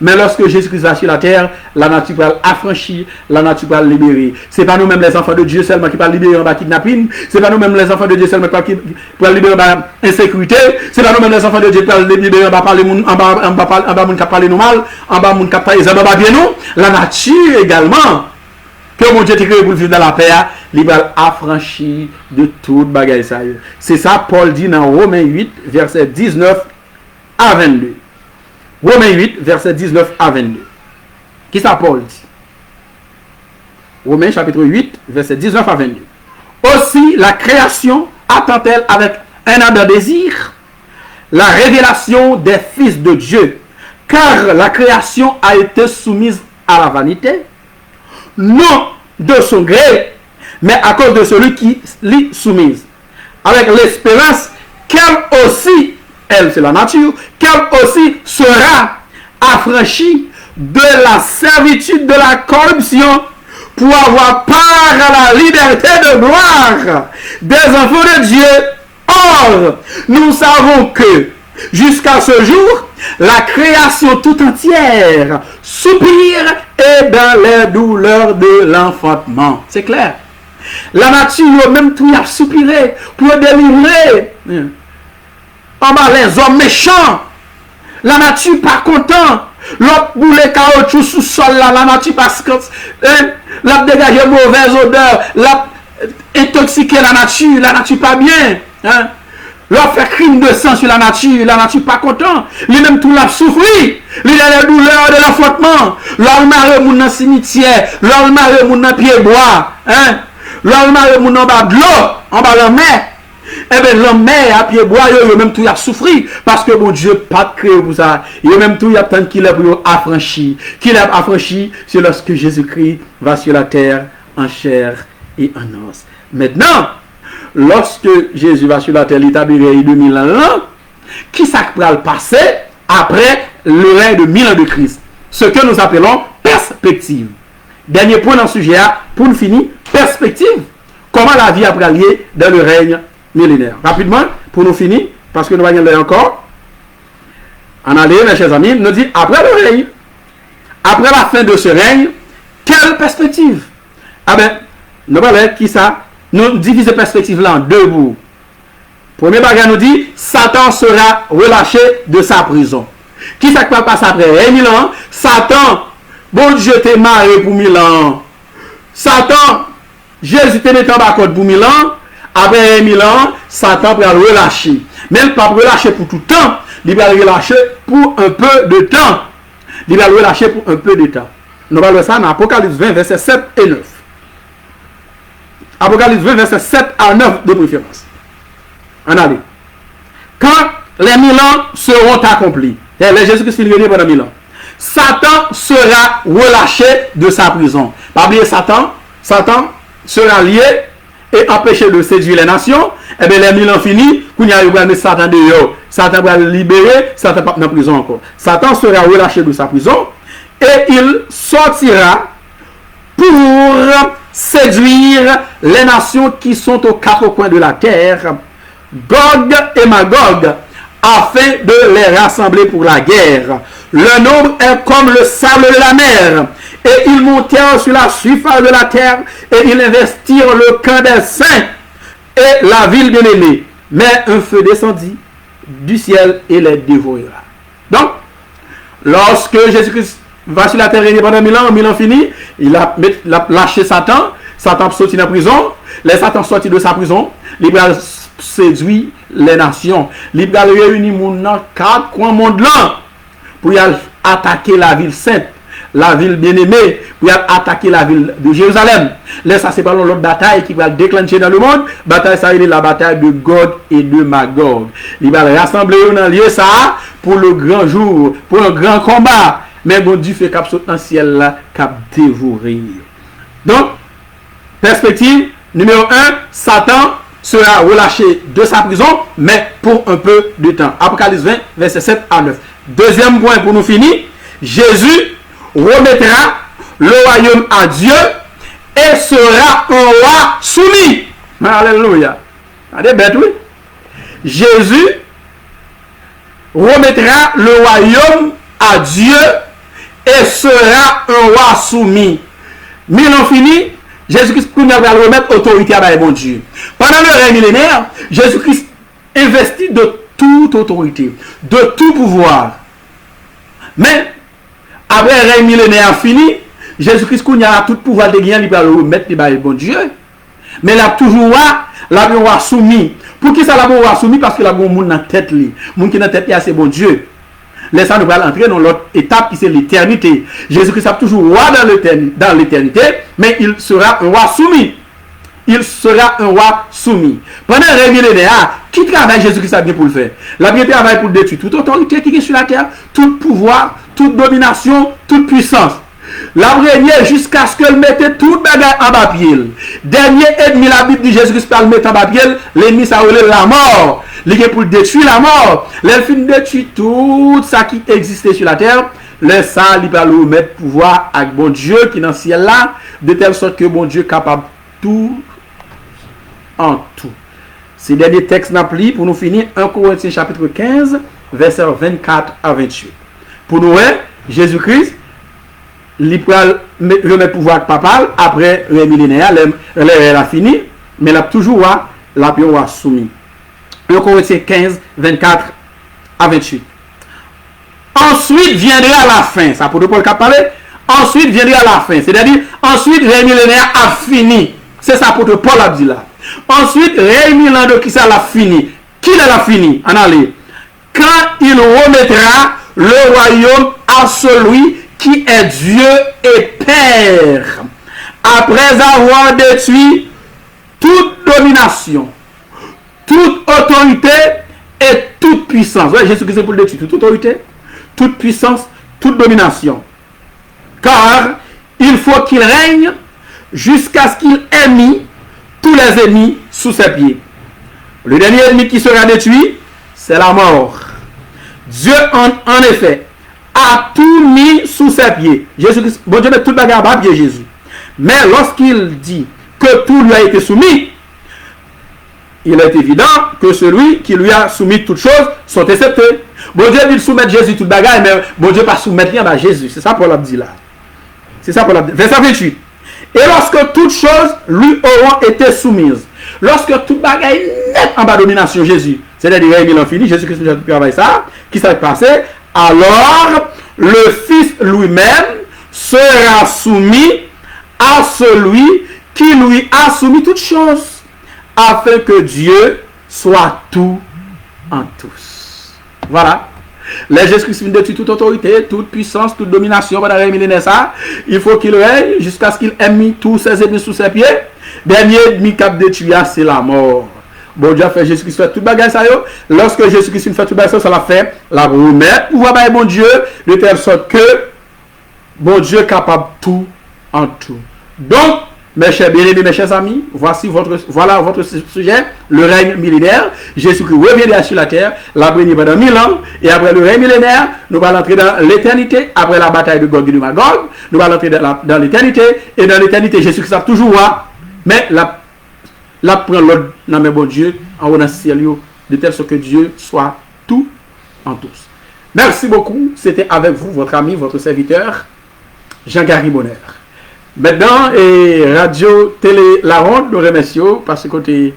Mais lorsque Jésus-Christ va sur la terre, la nature va affranchir, la nature va libérer. Ce n'est pas nous-mêmes les enfants de Dieu seulement qui va libérer en bas kidnapping. Ce n'est pas nous-mêmes les enfants de Dieu seulement qui va libérer en bas insécurité. Ce n'est pas nous-mêmes les enfants de Dieu qui va libérer en bas parler en bas moun qui parler nous mal, en bas moun qui parler les hommes bien nous. La nature également, que mon Dieu t'a créé pour vivre dans la paix, il va affranchir de toute bagaille. C'est ça Paul dit dans Romains 8, verset 19 à 22. Romains 8, verset 19 à 22. Qui ça Paul dit? Romains chapitre 8, verset 19 à 22. Aussi la création attend-elle avec un ardent désir la révélation des fils de Dieu, car la création a été soumise à la vanité, non de son gré, mais à cause de celui qui l'y soumise, avec l'espérance qu'elle aussi, elle c'est la nature, qu'elle aussi sera affranchie de la servitude de la corruption pour avoir part à la liberté de gloire des enfants de Dieu. Or, nous savons que jusqu'à ce jour, la création tout entière soupire et dans les douleurs de l'enfantement. C'est clair. La nature même tout a soupiré pour délivrer en bas les hommes méchants. La nature pas content. L'autre boule caoutchouc sous sol là, la nature parce que l'a dégagé mauvaise odeur, l'a intoxiqué la nature pas bien. Hein? L'autre fait crime de sang sur la nature pas content. Lui-même tout l'a souffri. Il a les douleurs de l'enfantement. L'homme marre moun dans cimetière, l'homme marre moun dans pied bois, hein? L'homme marre moun en bas de l'eau, en bas de la mer. Eh bien, l'homme à pied bois, il même tout a souffri. Parce que mon Dieu pas créé pour ça. Il même tout, il a tant qu'il est pour affranchi. Qu'il est affranchi, c'est lorsque Jésus-Christ va sur la terre en chair et en os. Maintenant, lorsque Jésus va sur la terre, il est habillé 2000 ans, qui ça va le passer après le règne de 1000 ans de Christ? Ce que nous appelons perspective. Dernier point dans ce sujet, pour nous finir, perspective. Comment la vie a lié dans le règne millénaire. Rapidement, pour nous finir, parce que nous allons aller encore. En aller, mes chers amis, nous dit, après le règne, après la fin de ce règne, quelle perspective? Ah ben, nous allons qui ça? Nous divisons perspective là en deux bouts. Premier bagage nous dit, Satan sera relâché de sa prison. Qui ça va passer après 1000 ans? Satan, bon Dieu t'es marié pour 1000 ans. Satan, Jésus t'es mis en bas pour 1000 ans. Après 1000 ans, Satan va relâcher. Mais il ne va pas relâcher pour tout le temps. Il va relâcher pour un peu de temps. Il va relâcher pour un peu de temps. Nous allons voir ça dans Apocalypse 20, versets 7 et 9. Apocalypse 20, versets 7 à 9 de préférence. En allez. Quand les 1000 ans seront accomplis, les Jésus-Christ est venu pendant 1000 ans, Satan sera relâché de sa prison. Pas oublier Satan sera lié et empêché de séduire les nations. Et bien les 1000 ans finis, qu'on y a eu Satan dehors. Satan va le libérer, Satan pas dans la prison encore. Satan sera relâché de sa prison et il sortira pour séduire les nations qui sont aux quatre coins de la terre, Gog et Magog, afin de les rassembler pour la guerre. Le nombre est comme le sable de la mer. Et ils montèrent sur la surface de la terre et ils investirent le camp des saints et la ville bien-aimée. Mais un feu descendit du ciel et les dévorera. Donc, lorsque Jésus-Christ va sur la terre régner pendant 1000 ans fini, il a lâché Satan. Satan sorti de la prison. Les Satan sorti de sa prison. Il a séduit les nations. Il a réuni les gens dans 4 coins monde là pour y attaquer la ville sainte. la ville bien-aimée, pour attaquer la ville de Jérusalem. Là, ça, c'est pas l'autre bataille qui va déclencher dans le monde. Bataille, ça, c'est la bataille de Gog et de Magog. Il va rassembler dans le lieu ça pour le grand jour, pour un grand combat. Mais bon Dieu fait cap sauter dans le ciel là, cap dévorer. Donc, perspective numéro 1, Satan sera relâché de sa prison, mais pour un peu de temps. Apocalypse 20, verset 7 à 9. Deuxième point pour nous finir, Jésus remettra le royaume à Dieu et sera un roi soumis. Alléluia. Regardez bête, oui. Jésus remettra le royaume à Dieu et sera un roi soumis. Mais l'on finit, Jésus-Christ va remettre autorité à bon Dieu. Pendant le règne millénaire, Jésus-Christ investit de toute autorité, de tout pouvoir. Mais, après le règne millénaire fini, Jésus-Christ a tout pouvoir de gagner, il va le remettre à bon Dieu. Mais il a toujours un roi soumis. Pour qui ça l'a roi soumis? Parce qu'il a un monde dans la tête. Le monde qui est dans la tête, c'est bon Dieu. Laissons nous entrer dans l'autre étape qui c'est l'éternité. Jésus-Christ est toujours roi dans l'éternité, mais il sera un roi soumis. Il sera un roi soumis. Pendant le règne millénaire, qui travaille Jésus-Christ a bien pour le faire? La bien travaille pour détruire toute autorité qui est sur la terre, tout pouvoir, toute domination, toute puissance. La régner jusqu'à ce qu'elle mette tout bagage en bas pied. Dernier ennemi, la Bible dit Jésus-Christ peut le mettre en bas pied, l'ennemi ça relève la mort. Il est pour détruire la mort. Il fin détruire tout ça qui existait sur la terre. Le ça, il va le mettre pouvoir avec bon Dieu qui est dans le ciel là, de telle sorte que bon Dieu est capable tout en tout. Ces derniers textes n'appliquent pour nous finir 1 Corinthiens chapitre 15, versets 24 à 28. Pour nous, Jésus-Christ, il peut remettre pouvoir papal après le millénaire, elle a fini, mais il a toujours la soumis. 1 Corinthiens 15, 24 à 28. Ensuite viendra la fin. Ça pour Paul qui a parlé. Ensuite viendra la fin. C'est-à-dire, ensuite, le millénaire a fini. C'est ça pour Paul a dit là. Ensuite, le millénaire qui ça l'a fini. Qui l'a fini? En allez. Quand il remettra le royaume à celui qui est Dieu et Père. Après avoir détruit toute domination, toute autorité et toute puissance. Ouais, Jésus-Christ est pour le détruire. Toute autorité, toute puissance, toute domination. Car il faut qu'il règne jusqu'à ce qu'il ait mis tous les ennemis sous ses pieds. Le dernier ennemi qui sera détruit, c'est la mort. Dieu, en effet, a tout mis sous ses pieds. Jésus-Christ, bon Dieu met tout le bagage à pied Jésus. Mais lorsqu'il dit que tout lui a été soumis, il est évident que celui qui lui a soumis toutes choses sont acceptés. Bon Dieu dit soumettre Jésus tout bagage, mais bon Dieu pas soumettre rien à Jésus. C'est ça Paul a dit là. C'est ça Paul a dit. Verset 28. Et lorsque toutes choses lui auront été soumises, lorsque tout bagage net en bas domination Jésus, c'est-à-dire il a fini, Jésus-Christ a travaillé ça, qui s'est passé, alors le Fils lui-même sera soumis à celui qui lui a soumis toutes choses, afin que Dieu soit tout en tous. Voilà. Les Jésus-Christ détruit toute autorité, toute puissance, toute domination pendant les millénaires. Il faut qu'il règne jusqu'à ce qu'il ait mis tous ses ennemis sous ses pieds. Dernier ennemi qui a détruit, c'est la mort. Bon Dieu a fait Jésus-Christ fait tout bagage ça. Lorsque Jésus-Christ fait tout bagage ça l'a fait, la remettre pouvoir par bon Dieu, de telle sorte que bon Dieu est capable tout en tout. Donc, mes chers bien-aimés, mes chers amis, voilà votre sujet, le règne millénaire. Jésus-Christ reviendra sur la terre, l'a régné pendant 1000 ans, et après le règne millénaire, nous allons entrer dans l'éternité, après la bataille de Gog et de Magog, nous allons entrer dans l'éternité, et dans l'éternité, Jésus-Christ a toujours là, mais la prend l'ordre dans mes bon Dieu, en haut dans le ciel, de telle sorte que Dieu soit tout en tous. Merci beaucoup, c'était avec vous, votre ami, votre serviteur, Jean-Gary Bonheur. Maintenant, Radio Télé La Ronde, nous remercions parce que tu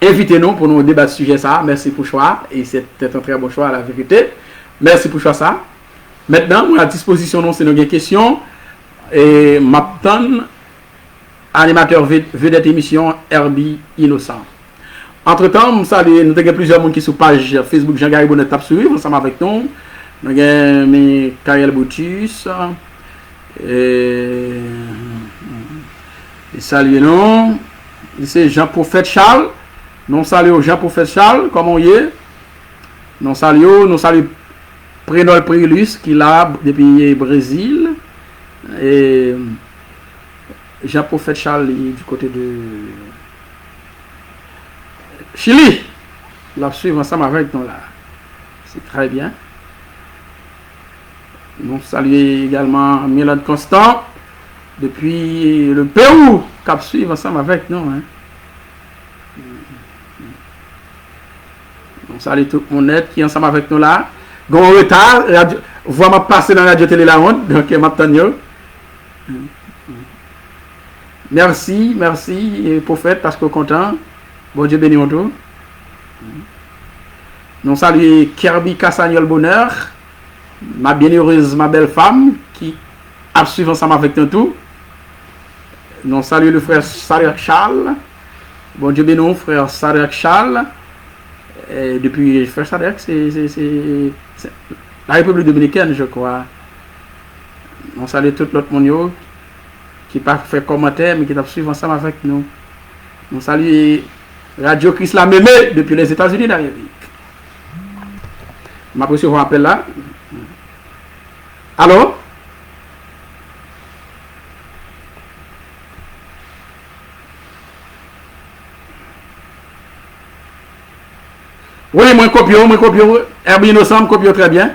invité nous pour nous débattre sur ce sujet ça. Merci pour le choix. Et c'était un très bon choix à la vérité. Merci pour le choix ça. Maintenant, à disposition, nous, c'est nos questions. Et maintenant, animateur vedette émission Herbie Innocent. Entre-temps, nous avons plusieurs personnes qui sont sur page Facebook Jean-Gary Bonnet tape suivre ensemble avec nous. Nous avons Michael Boutus. Et salut nous. C'est Jean-Prophète Charles. Nous saluons Jean-Prophète Charles, comment il est. Nous saluons Prénol Prilus qui est là depuis le Brésil. Et Jean-Prophète Charles du côté de Chili. Il a suivi ensemble avec nous là. C'est très bien. Nous saluons également Milan Constant depuis le Pérou qui a suivi ensemble avec nous. Hein. Nous saluons tout le monde qui est ensemble avec nous là. Gon retard, voix m'a passé dans la radio télé la honte, donc m'attendez. Merci, prophète, parce que content. Bon Dieu béni tout. Nous saluons Kirby Cassagnol Bonheur, ma bienheureuse, ma belle femme, qui a suivi ensemble avec nous tout. Nous saluons le frère Sarek Charles. Bon Dieu béni, frère Sarek Charles. Et depuis frère Sarek, c'est la République dominicaine, je crois. On salue tout l'autre monde qui n'a pas fait commentaire, mais qui a suivi ensemble avec nous. On salue Radio Christ la Mémé depuis les États-Unis d'Amérique. Je vais recevoir un appel là. Allô? Oui, moi copie, Herbie Innocent, copie très bien.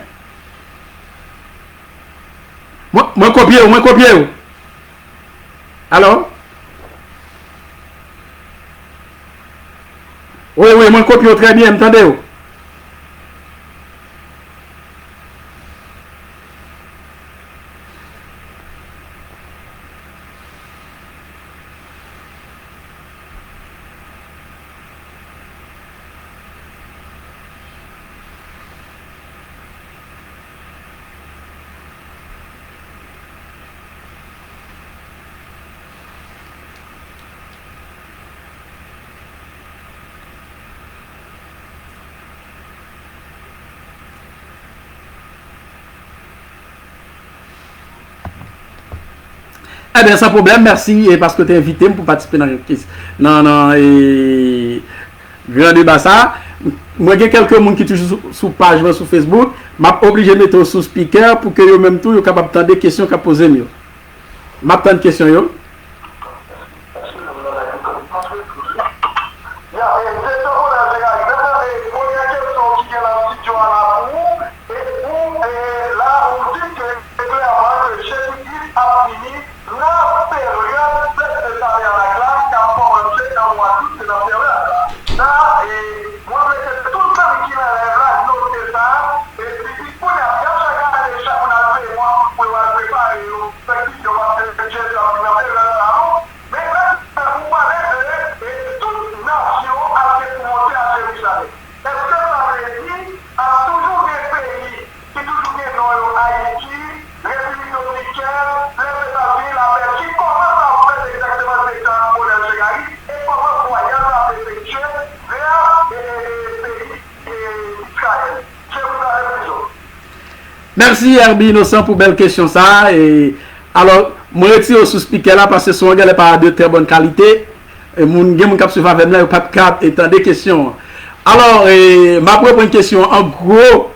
Moi copie. Alors? Oui, moi copie très bien, m'entendez-vous? Eh bien, sans problème, merci parce que tu es invité pour participer dans le quiz. Non, grand débat ça. Moi, il y a quelques gens qui sont sur page sur Facebook. Je suis obligé de mettre sous speaker pour que eux même tout, ils soient capables de des questions qu'à poser mieux. Je vais une question. Yo. Merci Herbie Innocent pour belle question ça. Et alors, moi retire sous speaker là parce que son regard n'est pas de très bonne qualité. Et mon game cap suivant avec là pas cap étant des questions. Alors, ma propre question en gros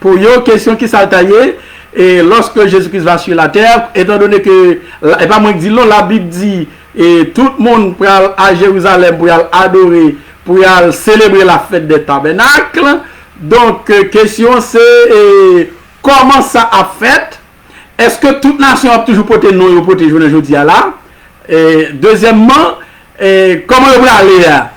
pour yo question qui s'altaillé et lorsque Jésus-Christ va sur la terre, étant donné que et pas moi qui dis non, la Bible dit et tout le monde pour aller à Jérusalem pour aller adorer, pour aller célébrer la fête des tabernacles. Donc question c'est comment ça a fait? Est-ce que toute nation a toujours porté non ou porté journée aujourd'hui là? Et deuxièmement, comment on va aller là?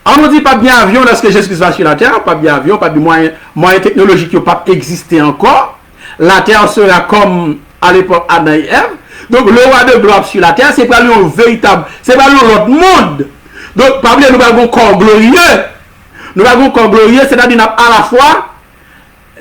On nous dit pas bien avion lorsque Jésus va sur la terre, pas bien avion, pas de moyen technologique qui n'a pas existé encore. La terre sera comme à l'époque Adam et Ève. Donc le roi de gloire sur la terre, c'est pas lui un véritable, c'est pas lui l'autre monde. Donc pas nous avons un corps glorieux. Nous avons un corps glorieux, c'est-à-dire à la fois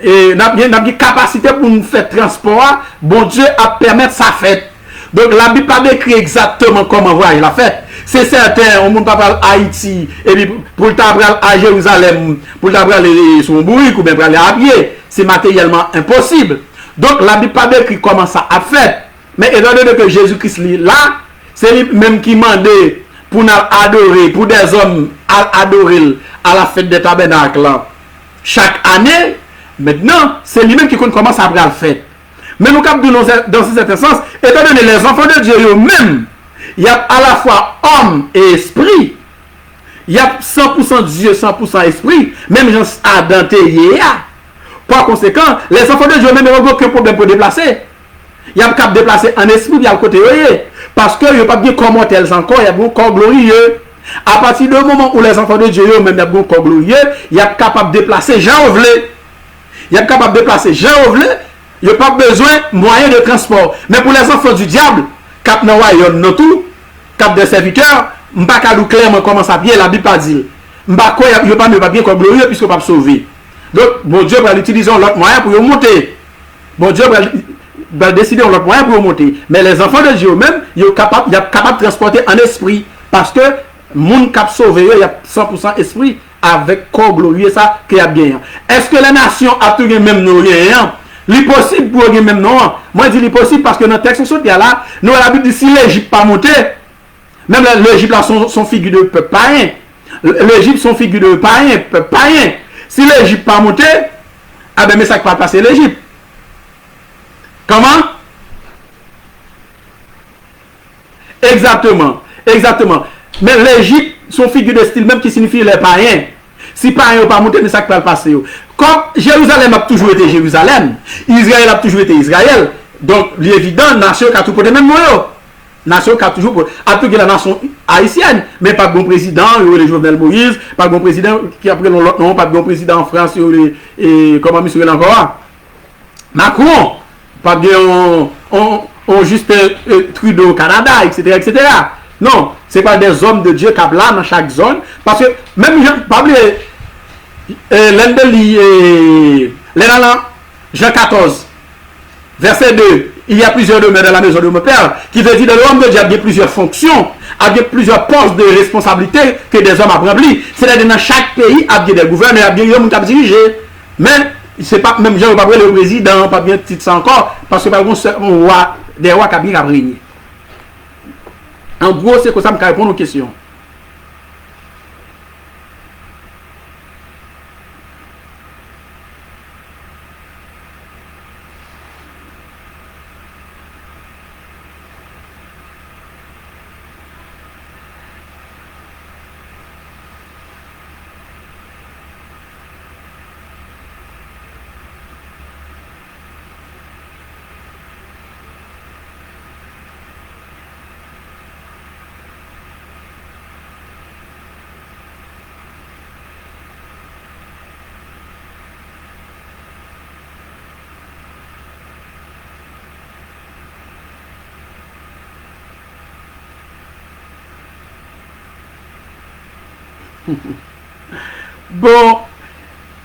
et nous avons une capacité pour nous faire transport, bon Dieu a permis sa fête. Donc la Bible pas décrit exactement comment voyage la fête. C'est certain, on ne peut pas parler à Haïti, et puis pour aller à Jérusalem, pour aller sur un bourrique ou bien pour aller à pied. c'est matériellement impossible. Donc la Bible pas décrit comment ça a fait. Mais étant donné que Jésus-Christ est là, c'est lui-même qui mandait pour nous adorer, pour des hommes à adorer à la fête des tabernacles chaque année. Maintenant, c'est lui-même qui commence à le faire. Mais nous avons dans ce certain sens, étant donné les enfants de Dieu eux-mêmes, il y a à la fois homme et esprit. Il y a 100% Dieu, 100% esprit. Même gens Adam et par conséquent, les enfants de Dieu eux-mêmes n'ont aucun problème pour déplacer. Il y a qu'à déplacer en esprit, il y a le côté parce qu'il n'y a pas bien comment elles encore, il y a un corps glorieux. À partir du moment où les enfants de Dieu eux-mêmes ont un corps glorieux, il y a capable de déplacer Jean Ovlé. Il y a capable de déplacer Jean Ovlé. Il n'y a pas besoin de moyens de transport. Mais pour les enfants du diable, cap nan royaume non tout, cap des serviteurs, m'pa ka lou clairement comment ça bien la Bible pas dit. M'pa quoi il pas me pas bien comme glorieux puisque pas sauver. Donc bon Dieu va utiliser l'autre moyen pour monter. Bon Dieu va décider l'autre moyen pour monter. Mais les enfants de Dieu même, ils sont capables de transporter en esprit parce que monde cap sauver, il y a 100% esprit avec corps glorieux ça qui a bien. Est-ce que les nations a tout même nous rien? L'impossible pour eux même non. Moi je dis l'impossible parce que dans le texte là, nous avons l'habitude si l'Égypte pas monter, même l'Égypte là sont figure de peuple païen. L'Égypte sont figure de païen, peuple païen. Si l'Égypte pas monter, ah ben mais ça va passer l'Égypte. Comment? Exactement. Mais l'Égypte sont figure de style même qui signifie les païens. Si païens pas monter, mais ça va passer. Comme Jérusalem a toujours été Jérusalem, Israël a toujours été Israël. Donc, l'évident, nation qui a tout porté même moi. Nation qui a toujours porté. A tout la nation haïtienne, mais pas de bon président, le Jovenel Moïse, pas de bon président qui a pris l'autre nom, pas de bon président en France, et comment monsieur encore. Macron, pas bien, on juste Trudeau au Canada, etc. Non, ce n'est pas des hommes de Dieu qui sont là dans chaque zone. Parce que même, pas oublier, Jean 14, verset 2, il y a plusieurs demeures dans la maison de mon Père, qui veut dire que l'homme de Dieu a bien plusieurs fonctions, a bien plusieurs postes de responsabilité que des hommes à remplir. C'est-à-dire dans chaque pays, il y a bien des gouverneurs, il y a bien des hommes qui dirigent. Mais, c'est pas, même gens, pas le président, pas bien titre ça encore, parce que par exemple, des rois qui ont bien régné. En gros, c'est comme ça que je réponds aux questions. Bon,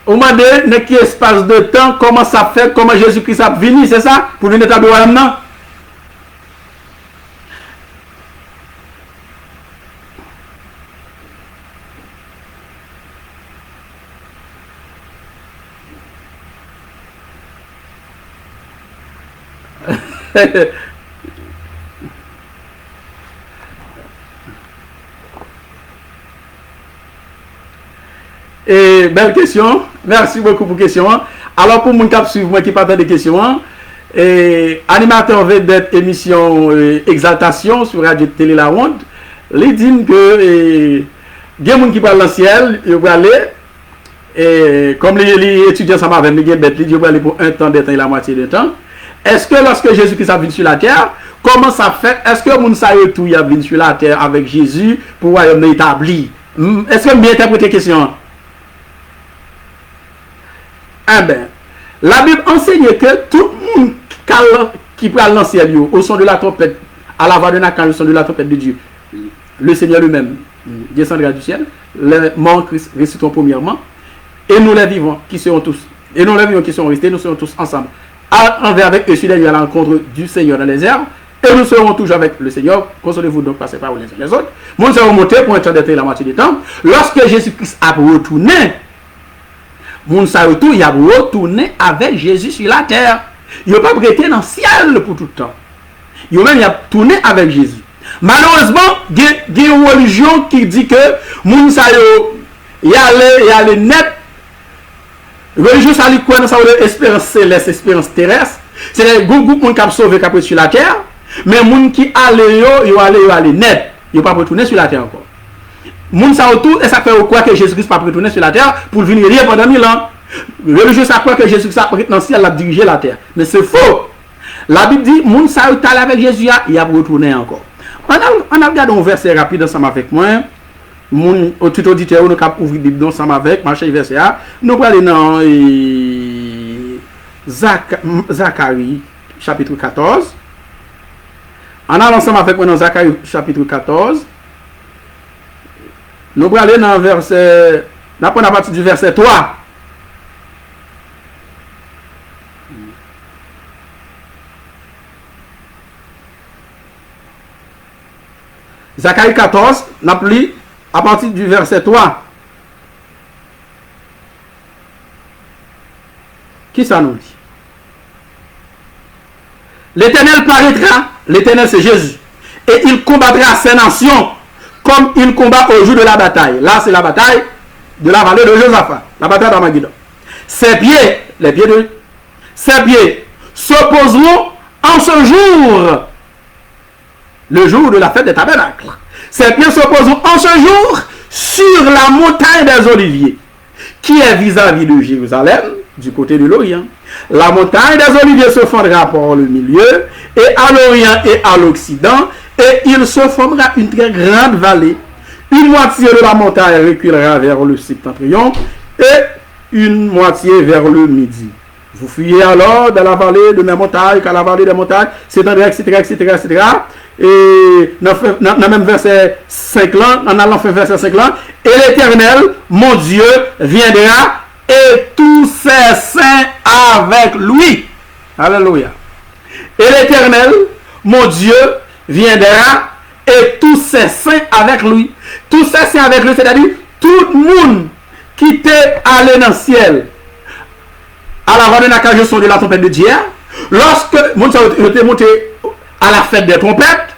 au moment de quel espace de temps, comment ça fait, comment Jésus-Christ a venu, c'est ça? Pour venir établir le royaume, non? Et belle question. Merci beaucoup pour la question. Alors, pour mon cap suivre, moi qui partage des questions, animateur vedette émission Exaltation sur Radio Télé La Ronde, il dit que il y a des gens qui parlent dans le ciel, ils vont aller, et comme les étudiants ça avec Miguel Bête, ils vont aller pour un temps de temps et la moitié de temps. Est-ce que lorsque Jésus-Christ a venu sur la terre, comment ça fait? Est-ce que moun sa tout y a venu sur la terre avec Jésus pour royaume établi? Est-ce que bien interprété la question? Ah ben, la Bible enseigne que tout le monde qui parle dans le ciel au son de la trompette, à la voix de Nakan, au son de la trompette de Dieu, le Seigneur lui-même descendra du ciel, les morts ressusciteront premièrement, et nous les vivants qui seront tous, et nous les vivants qui seront restés, nous serons tous ensemble, envers avec eux, celui-là à l'encontre du Seigneur dans les airs, et nous serons toujours avec le Seigneur. Consolez-vous donc, passez pas les uns les autres. Nous serons montés pour un temps d'été la moitié du temps. Lorsque Jésus-Christ a retourné, Moun sa yo tout, y a retourné avec Jésus sur la terre. Yo pas prêté dans le ciel pour tout le temps. Yo même y a tourné avec Jésus. Malheureusement, il y a une religion qui dit que moun sa yo y allait net. Religion ça lui quoi dans sa espérance céleste, espérance terrestre. C'est les groupe moun qui a sauvé qui a sur la terre, mais moun qui allait net. Yo pas retourner sur la terre encore. Moun sa autour et ça fait quoi que Jésus-Christ pas retourner sur la terre pour venir rire pendant 1000 ans. Religieux ça croit que Jésus-Christ a dans le ciel a dirigé la terre. Mais c'est faux. La Bible dit moun sa yo allé avec Jésus, il a retourné encore. On a regardé un verset rapide ensemble avec moi. Moun tout auditeur nous cap ouvrir Bible ensemble avec marcher verset A. Nous allons aller dans Zacharie chapitre 14. On a ensemble avec moi dans Zacharie chapitre 14. Nous allons aller dans verset, là on a partir du verset 3. Zacharie 14, n'a plus à partir du verset 3. Qui ça nous dit? L'Éternel paraîtra, l'Éternel c'est Jésus, et il combattra ces nations comme il combat au jour de la bataille. Là, c'est la bataille de la vallée de Josaphat, la bataille d'Armageddon. Ses pieds, les pieds de ses pieds s'opposeront en ce jour, le jour de la fête des tabernacles. Ses pieds s'opposeront en ce jour sur la montagne des Oliviers, qui est vis-à-vis de Jérusalem, du côté de l'Orient. La montagne des Oliviers se fondra par le milieu, et à l'Orient et à l'Occident, et il se formera une très grande vallée. Une moitié de la montagne reculera vers le septentrion, et une moitié vers le midi. Vous fuyez alors dans la vallée de mes montagnes, qu'à la vallée des montagnes, etc., etc. Et dans le même verset 5 là, en allant faire verset 5 là, et l'Éternel, mon Dieu, viendra, et tous ses saints avec lui. Alléluia. Et l'Éternel, mon Dieu, viendra, et tous ses saints avec lui. Tous ses saints avec lui, c'est-à-dire tout le monde qui était allé dans le ciel à la vallée de de la trompette de Dieu, lorsque mon était monté à la fête des trompettes,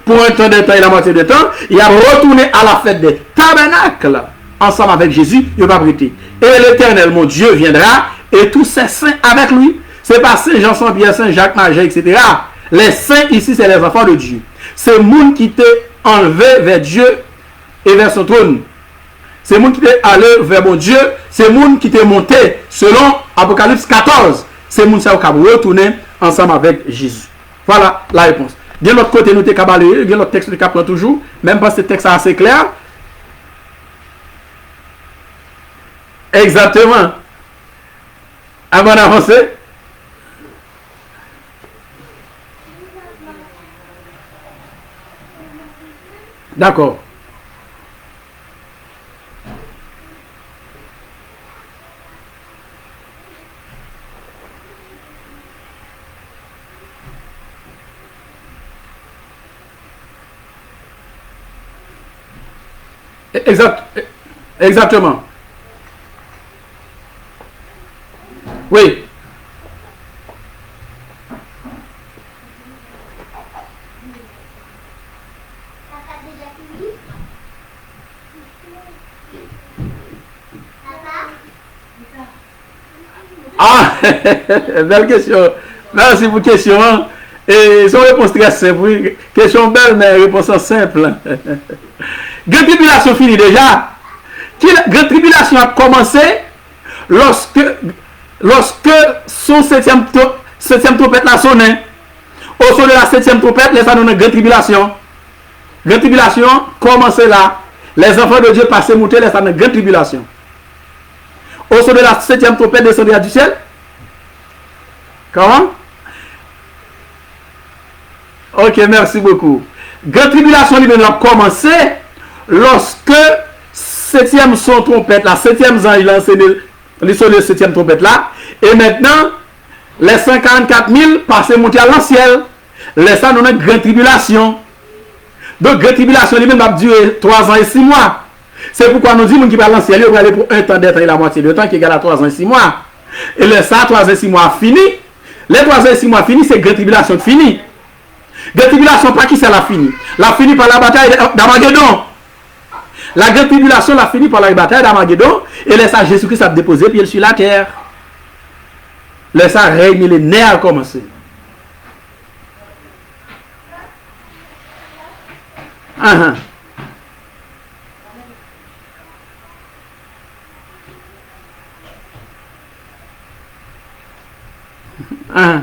pour un temps de temps et la moitié de temps, il a retourné à la fête des tabernacles, ensemble avec Jésus, il va prêter. Et l'Éternel, mon Dieu, viendra, et tous ses saints avec lui. C'est pas Saint Jean, Saint Pierre, Saint Jacques, Marie, etc. Les saints ici, c'est les enfants de Dieu. C'est le monde qui t'est enlevé vers Dieu et vers son trône. C'est le monde qui t'est allé vers mon Dieu. C'est le monde qui t'est monté selon Apocalypse 14. C'est le monde qui a retourné ensemble avec Jésus. Voilà la réponse. De l'autre côté, nous t'es cabalé, de l'autre texte, nous t'es toujours, même pas ce texte assez clair. Exactement. Avant d'avancer. D'accord. Exactement. Oui. Ah, belle question. Merci pour la question. Et son réponse très simple. Question belle, mais réponse simple. Grande tribulation finie déjà. Grande tribulation a commencé lorsque son septième trompette a sonné. Au son de la septième trompette, les gens ont une grande tribulation. Grande tribulation commencé là. Les enfants de Dieu passaient monter, les gens ont une grande tribulation. Au son de la septième trompette descendra du ciel. Comment? Ok, merci beaucoup. Grande tribulation lui-même a commencé lorsque septième son trompette, la septième ange lancé le septième trompette là, et maintenant les 144 000 passent monter à l'ancien, laissant dans une grande tribulation. Donc grande tribulation lui-même va durer 3 ans et 6 mois. C'est pourquoi nous disons qu'il va lancer, il va aller pour un temps d'être et la moitié de temps qui égale à 3 ans et 6 mois. Et le ça, 3 ans et 6 mois fini. Les 3 ans et 6 mois finis, c'est grande tribulation finie. Grande tribulation, pas qui ça l'a fini. La fini par la bataille d'Armageddon. La grande tribulation l'a fini par la bataille d'Armageddon. Et laisse ça, Jésus-Christ a déposé pied sur la terre. Laisse ça, règne millénaire a commencé. Uh-huh. Uh-huh.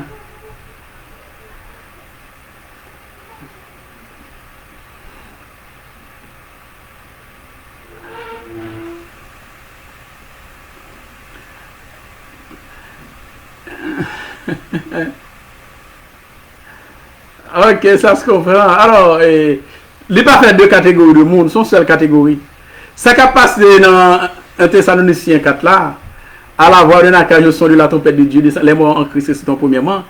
Ok, ça se comprend. Alors, il n'est pas fait deux catégories de monde, son seule catégorie. Ça qui a passé dans un Thessaloniciens 4 là, à la voix de Nakaj au son de la trompette de Dieu, les morts en Christ, c'est ton premièrement.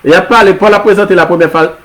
Il n'y a pas, Paul a présenté la première fois.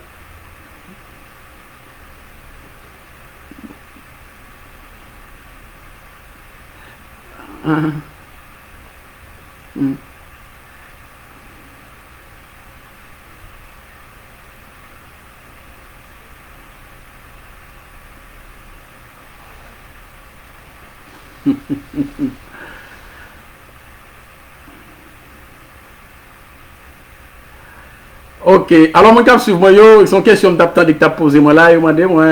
Ok, alors mon cap sur moi, ils sont questions que tu as posé moi là, ils m'ont demandé moi,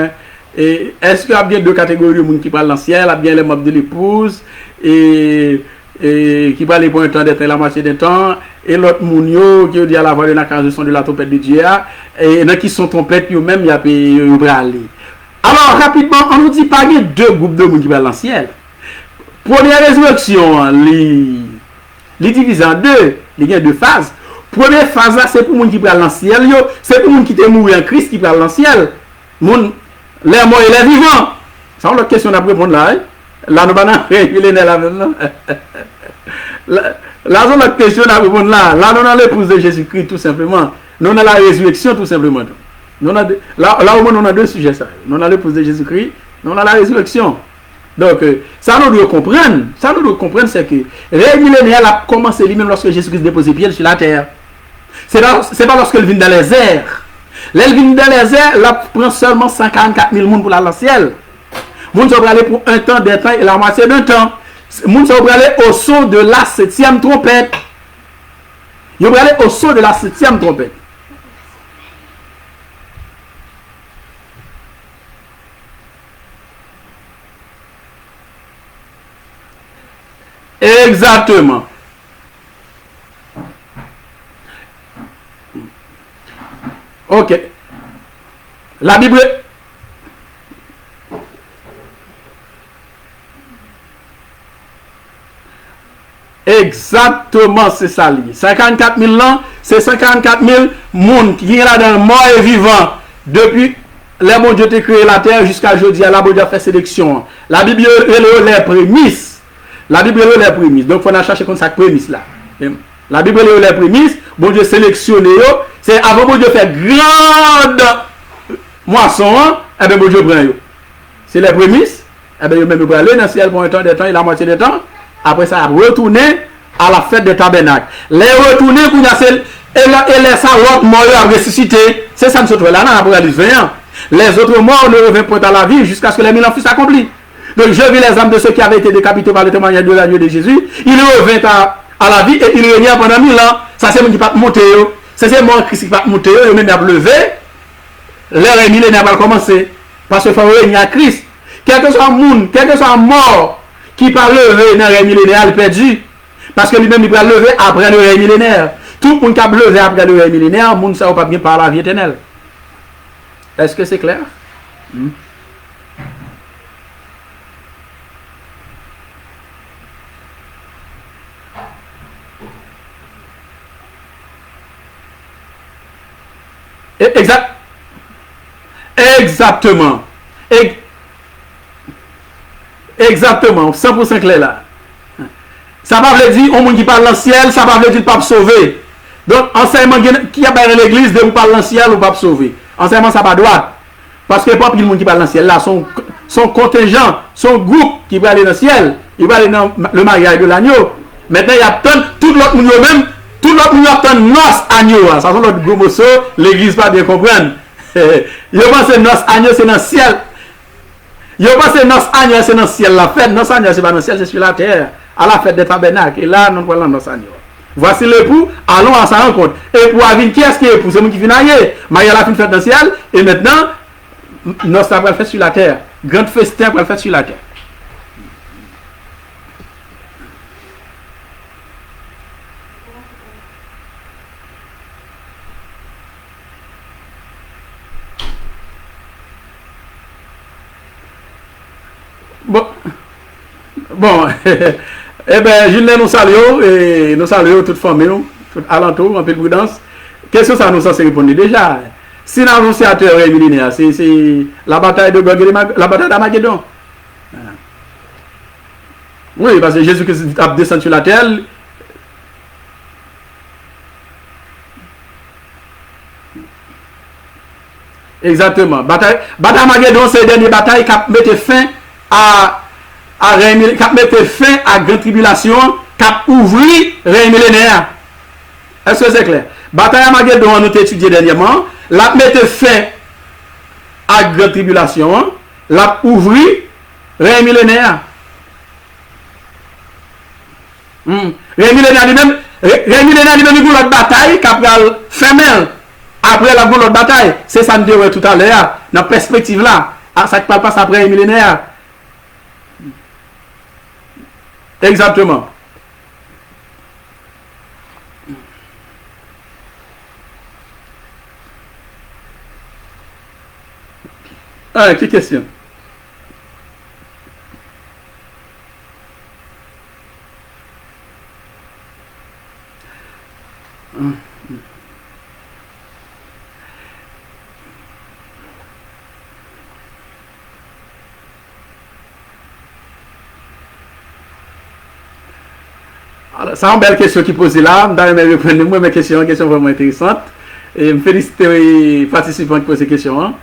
est-ce qu'il y a bien deux catégories de monde qui parlent dans le ciel, il y a bien les membres de l'épouse et qui parlent pour un temps d'être la moitié d'un temps, et l'autre monde qui dit à la voix de la case de la trompette de Dieu, et qui sont trompettes, eux-mêmes, il y a pas aller. Alors rapidement, on nous dit pas qu'il y a deux groupes de monde qui parlent dans le ciel. Première résurrection, les divisé en deux, il y a deux phases. Première phase là, c'est pour les gens qui parlent dans le ciel, c'est pour les gens qui sont morts en Christ qui parlent dans le ciel. Les morts et les vivants. C'est une autre question à répondre là. Hein? Là, nous allons réguler là maintenant. Là, c'est une autre question à répondre là. Là, nous avons l'épouse de Jésus-Christ tout simplement. Nous avons la résurrection tout simplement. Là, au moins, on a deux sujets. Ça. Nous avons l'épouse de Jésus-Christ, nous avons la résurrection. Donc, ça nous doit comprendre. Ça nous doit comprendre, c'est que le millénaire a commencé lui-même lorsque Jésus-Christ déposait pied sur la terre. C'est pas lorsque il vient dans les airs. L'elle vient dans les airs, là, prend seulement 144 000 personnes pour aller dans le ciel. Moun sont aller pour un temps, des temps et la moitié d'un temps. Moun sont aller au son de la 7e trompette. Ils vont aller au son de la 7e trompette. Exactement. Ok. La Bible. Exactement, c'est ça. 54 000 ans, c'est 54 000 monde qui est là dans le mort et vivant. Depuis les mon Dieu a créé la terre jusqu'à aujourd'hui, la Bible a fait sélection. La Bible est les prémices. La Bible est les prémices. Donc, il faut chercher comme ça prémisse là. La Bible est les prémices. Bon Dieu sélectionné. C'est avant bon Dieu faire grande moisson. Et bien bon Dieu prend. C'est les prémices. Et bien même pour aller dans le ciel pour un temps de temps et la moitié de temps. Après ça, retourner à la fête de tabernacle. Les retourner pour et les salopes morts à ressusciter. C'est ça nous trouve là dans l'Apocalypse 21. Les autres morts ne reviennent pas à la vie jusqu'à ce que les 1000 ans fussent accomplis. Donc je vis les âmes de ceux qui avaient été décapités par le témoignage de l'agneau de Jésus. Ils reviennent à la vie et ils régnent pendant 1000 ans. Ça c'est le monde qui va monter. C'est le monde qui va monter. Et même à lever. L'ère millénaire va commencer. Parce qu'il faut régner à Christ. Quel que soit le monde, quel que soit mort qui va lever dans l'ère millénaire, il perdu. Parce que lui-même il va lever après l'ère millénaire. Tout le monde qui va lever après l'ère millénaire, le monde ne sait pas bien par la vie éternelle. Est-ce que c'est clair? Exactement. Exactement. 100% clair là. Ça va veut dire, au monde qui parle dans le ciel, ça va veut dire pas sauver. Donc, enseignement qui a dans l'église, de vous parler dans le ciel ou pas sauver. Enseignement, ça va droit. Parce que pas tout le monde qui parle dans le ciel là sont son contingent, son groupe qui va aller dans le ciel. Il va aller dans le mariage de l'agneau. Maintenant, il y a tout l'autre monde même, tout l'autre monde attend noce agneau. Ça sont l'autre gros morceau, l'église pas bien comprendre. Il pense que noce agneau c'est dans le ciel. Il pense que noce agneau c'est dans le ciel. La fête, noce agneau c'est pas dans le ciel, c'est sur la terre. À la fête des tabernacles. Et là, nous parlons de noce agneau. Voici l'époux, allons à sa rencontre. Et pour venir, qui est-ce qui est époux? C'est moi qui viens d'ailleurs. Marie a fait dans le ciel. Et maintenant, noce va le faire sur la terre. Grand festin va le faire sur la terre. Bon, eh bien, Julien, nous saluons et nous saluons toute famille, tout alentour, en peu de prudence. Question ça nous censé répondre déjà. Si l'annonciateur est millénaire, c'est la bataille de Gog et la bataille d'Armageddon. Oui, parce que Jésus-Christ a descendu sur la terre. Exactement. Bataille d'Armageddon, c'est la dernière bataille qui met fin à mettre fin à la grande tribulation, qui a ouvert le règne millénaire. Est-ce que c'est clair? Bataille Armageddon, on a étudié dernièrement, la mettre fin à la grande tribulation, la ouvert le règne millénaire. Règne millénaire lui-même, il y a une bataille qui a fermé après la bonne bataille. C'est ça que nous tout à l'heure, dans la perspective là. Ça ne parle pas après le millénaire. Exactement. Ah, quelle question? Alors, c'est une belle question qui pose là. Moi, mes questions, une question vraiment intéressante. Et je me félicite les participants qui posent ces questions.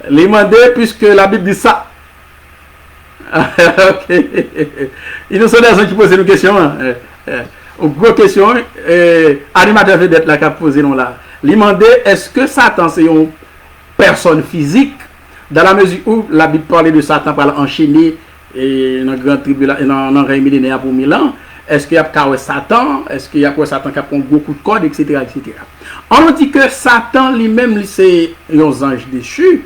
Les demander, puisque la Bible dit ça. Ok. Il nous sont des gens qui posent nos questions. Une grosse question. Animateur vedette là qui a posé nous là. Les demander, est-ce que Satan c'est une personne physique? Dans la mesure où la Bible parle de Satan par enchaîner et dans grande tribulation, dans le règne millénaire pour 1000 ans. Est-ce qu'il y a Satan? Est-ce qu'il y a Satan qui a beaucoup de codes, etc., etc. On dit que Satan lui-même, c'est un ange déchu.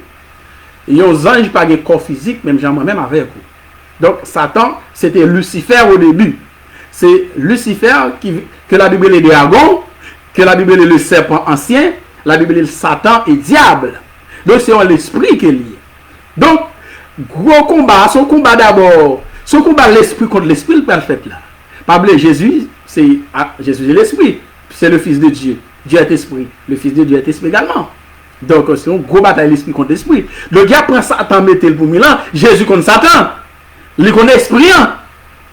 Un ange pas de corps physique, même moi-même avec vous. Donc Satan, c'était Lucifer au début. C'est Lucifer que la Bible est le dragon, que la Bible est le serpent ancien, la Bible est le Satan et diable. Donc c'est l'esprit qui est lié. Donc, gros combat, son combat d'abord, son combat l'esprit contre l'esprit, le parfait là. Pas oublier, Jésus c'est l'esprit, c'est le Fils de Dieu. Dieu est esprit, le Fils de Dieu est esprit également. Donc c'est une grosse bataille l'esprit contre l'esprit. Donc il après Satan mettre pour 1000 ans, Jésus contre Satan. Il connaît l'esprit,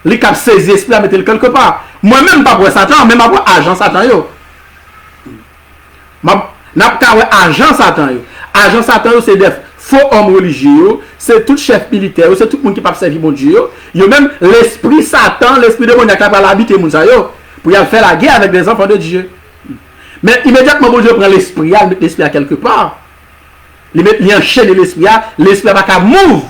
il a saisi l'esprit à mettre quelque part. Moi-même pas pour Satan, même pas agent Satan yo. N'a pas agent Satan yo. Agent Satan yo c'est des faux hommes religieux, c'est tout chef militaire, c'est tout le monde qui peut servir mon Dieu. Il y a même l'esprit Satan, l'esprit de mon Dieu qui va l'habiter mon yo pour y faire la guerre avec des enfants de Dieu. Mais immédiatement mon Dieu prend l'esprit, il met l'esprit à quelque part. Il enchaîne l'esprit va pas move.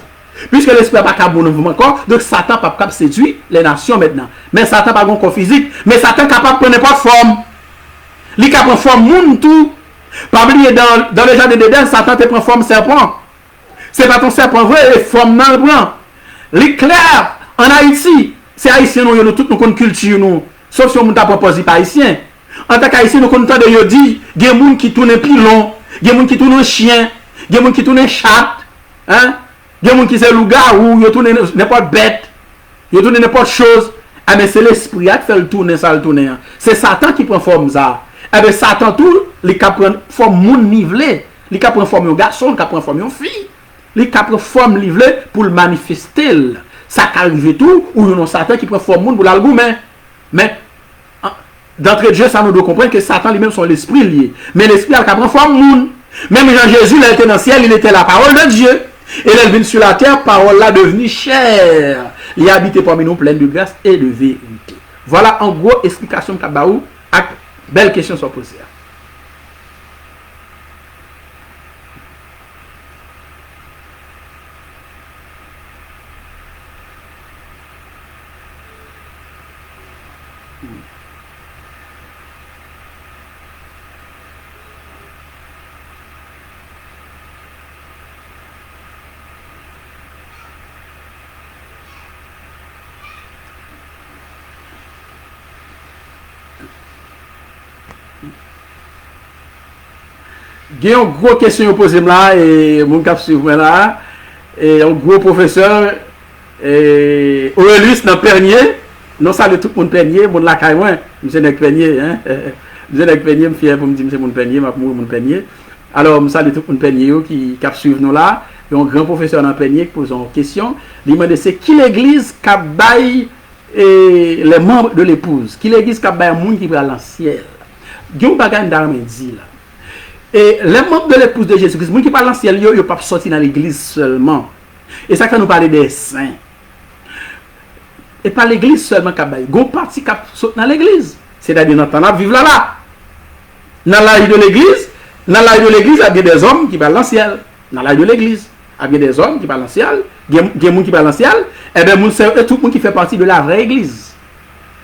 Puisque l'esprit va pas move encore, donc Satan pas capable séduire les nations maintenant. Mais Satan pas un corps physique, mais Satan capable de prendre n'importe forme. Il est capable de prendre forme monde tout. Pas oublier dans le jardin d'Éden, Satan te prend forme serpent. C'est pas ton serpent vrai, et forme dans le blanc. L'éclair en Haïti, c'est haïtien nous tout nous connaissons culture nous. Sauf si on t'a proposé pas haïtien. En tant qu'haïtien nous connaissons de yo dit, il y a des gens qui tournent pilon, il y a des gens qui tournent chien, il y a des gens qui tournent chat, hein? Il y a des gens qui c'est loup-garou, ils tournent n'importe bête, ils tournent n'importe chose. Ah mais c'est l'esprit qui fait le tourner ça le tourner. C'est Satan qui prend forme ça. Eh bien, Satan tout, il prend forme moun nivelé, il prend forme un garçon, il prend forme une fille, il prend forme nivelé pour le manifester. Ça arrive tout, ou non Satan qui prend forme moun pour l'algoumen. Mais d'entrée de Dieu, ça nous doit comprendre que Satan lui-même sont l'esprit lié. Mais l'esprit a prend forme moun. Même Jean Jésus, il était dans le ciel, il était la parole de Dieu. Et elle vient sur la terre, parole là devenue chair. Il a habité parmi nous pleine de grâce et de vérité. Voilà en gros explication de Kabaou. Belle question soit posée. Il y a une grosse question posée là et mon cap suivant là et un gros professeur et Aurelius dans Pernier non ça le tout monde Pernier mon la caille moi monsieur nek Pernier hein monsieur nek Pernier me fier pour me dire monsieur mon Pernier m'a mon Pernier alors ça le tout monde Pernier qui cap suivre nous là et un grand professeur dans Pernier qui pose une question il demande c'est qui l'église qui baille et les membres de l'épouse qui l'église qui baille monde qui va dans le ciel Dieu bagage d'arme dit là. Et les membres de l'épouse de Jésus-Christ, les gens qui parlent en ciel, ils ne peuvent pas sortir dans l'église seulement. Et ça, quand nous parlons des saints. Et pas l'église seulement qui a baillé. Il y a une partie qui saute dans l'église. C'est-à-dire, dans le temps, vivre là. Dans l'âge de l'église, il y a des hommes qui parlent en ciel. Dans l'âge de l'église, il y a des hommes qui parlent en ciel. Il y a des gens qui parlent en ciel. Et bien, tout le monde qui fait partie de la vraie église.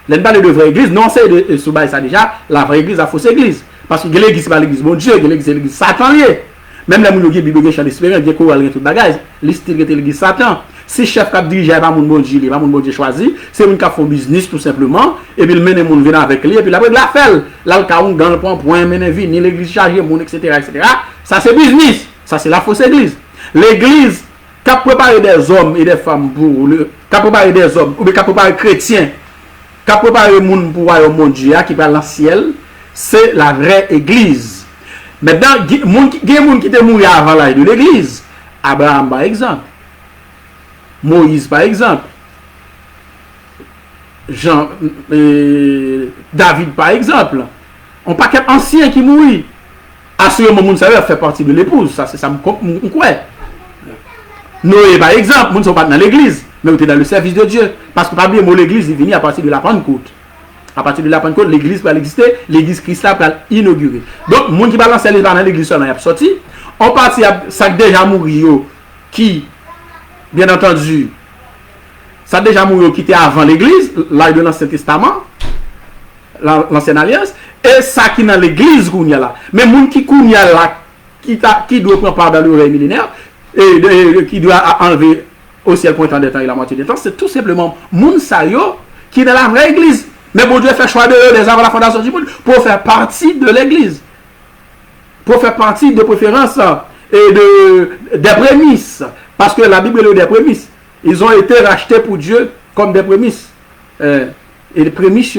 Les parler de vraie église, non, c'est de ça déjà, la vraie église, la fausse église. Parce que l'église, c'est pas l'église, mon Dieu, l'église, c'est l'église Satan lié. Même les gens qui ont Bible, chant d'espérance, qui ont tout bagage, l'église Satan. Si chef qui dirige, pas mon bon Dieu, pas mon bon Dieu choisi, c'est un qui fait un business tout simplement, et puis il mène les gens venir avec lui, et puis après, il la fait. Là, le cas où gagne point, mène vie, ni l'église chargée, etc., etc. Ça, c'est business. Ça, c'est la fausse église. L'église, qui a préparé des hommes et des femmes pour le, qui a préparé des hommes, ou bien qui a préparé des chrétiens, qui a préparé les gens pour voir mon Dieu, qui parle dans le ciel, c'est la vraie église. Maintenant, il y a des gens qui étaient morts avant l'âge de l'église. Abraham, par exemple. Moïse, par exemple. David, par exemple. On pas qu'un ancien qui mourit. À ce moment, on savait faire partie de l'épouse. Ça, c'est ça, me croit. Noé, par exemple, nous ne sommes pas dans l'église, mais on est dans le service de Dieu. Parce que, pas bien, l'église est venue à partir de la Pentecôte. À partir de la Pentecôte, l'église va exister, l'église Christ va inaugurer. Donc, les gens qui balancent les dans l'église, ils sont sortis. On partit à ça déjà mourir, qui, bien entendu, ça déjà mourir qui était avant l'église, l'âge de l'Ancien Testament, l'Ancienne Alliance, et ça qui est dans l'église, là. Mais les gens qui sont là, qui doit prendre part dans le règne millénaire, et qui doit enlever au ciel pour temps de temps et la moitié du temps, c'est tout simplement les gens qui est dans la vraie église. Mais bon Dieu fait choix de eux avant la fondation du monde pour faire partie de l'église. Pour faire partie de préférence et des prémices. Parce que la Bible est des prémices. Ils ont été rachetés pour Dieu comme des prémices. Et les prémices,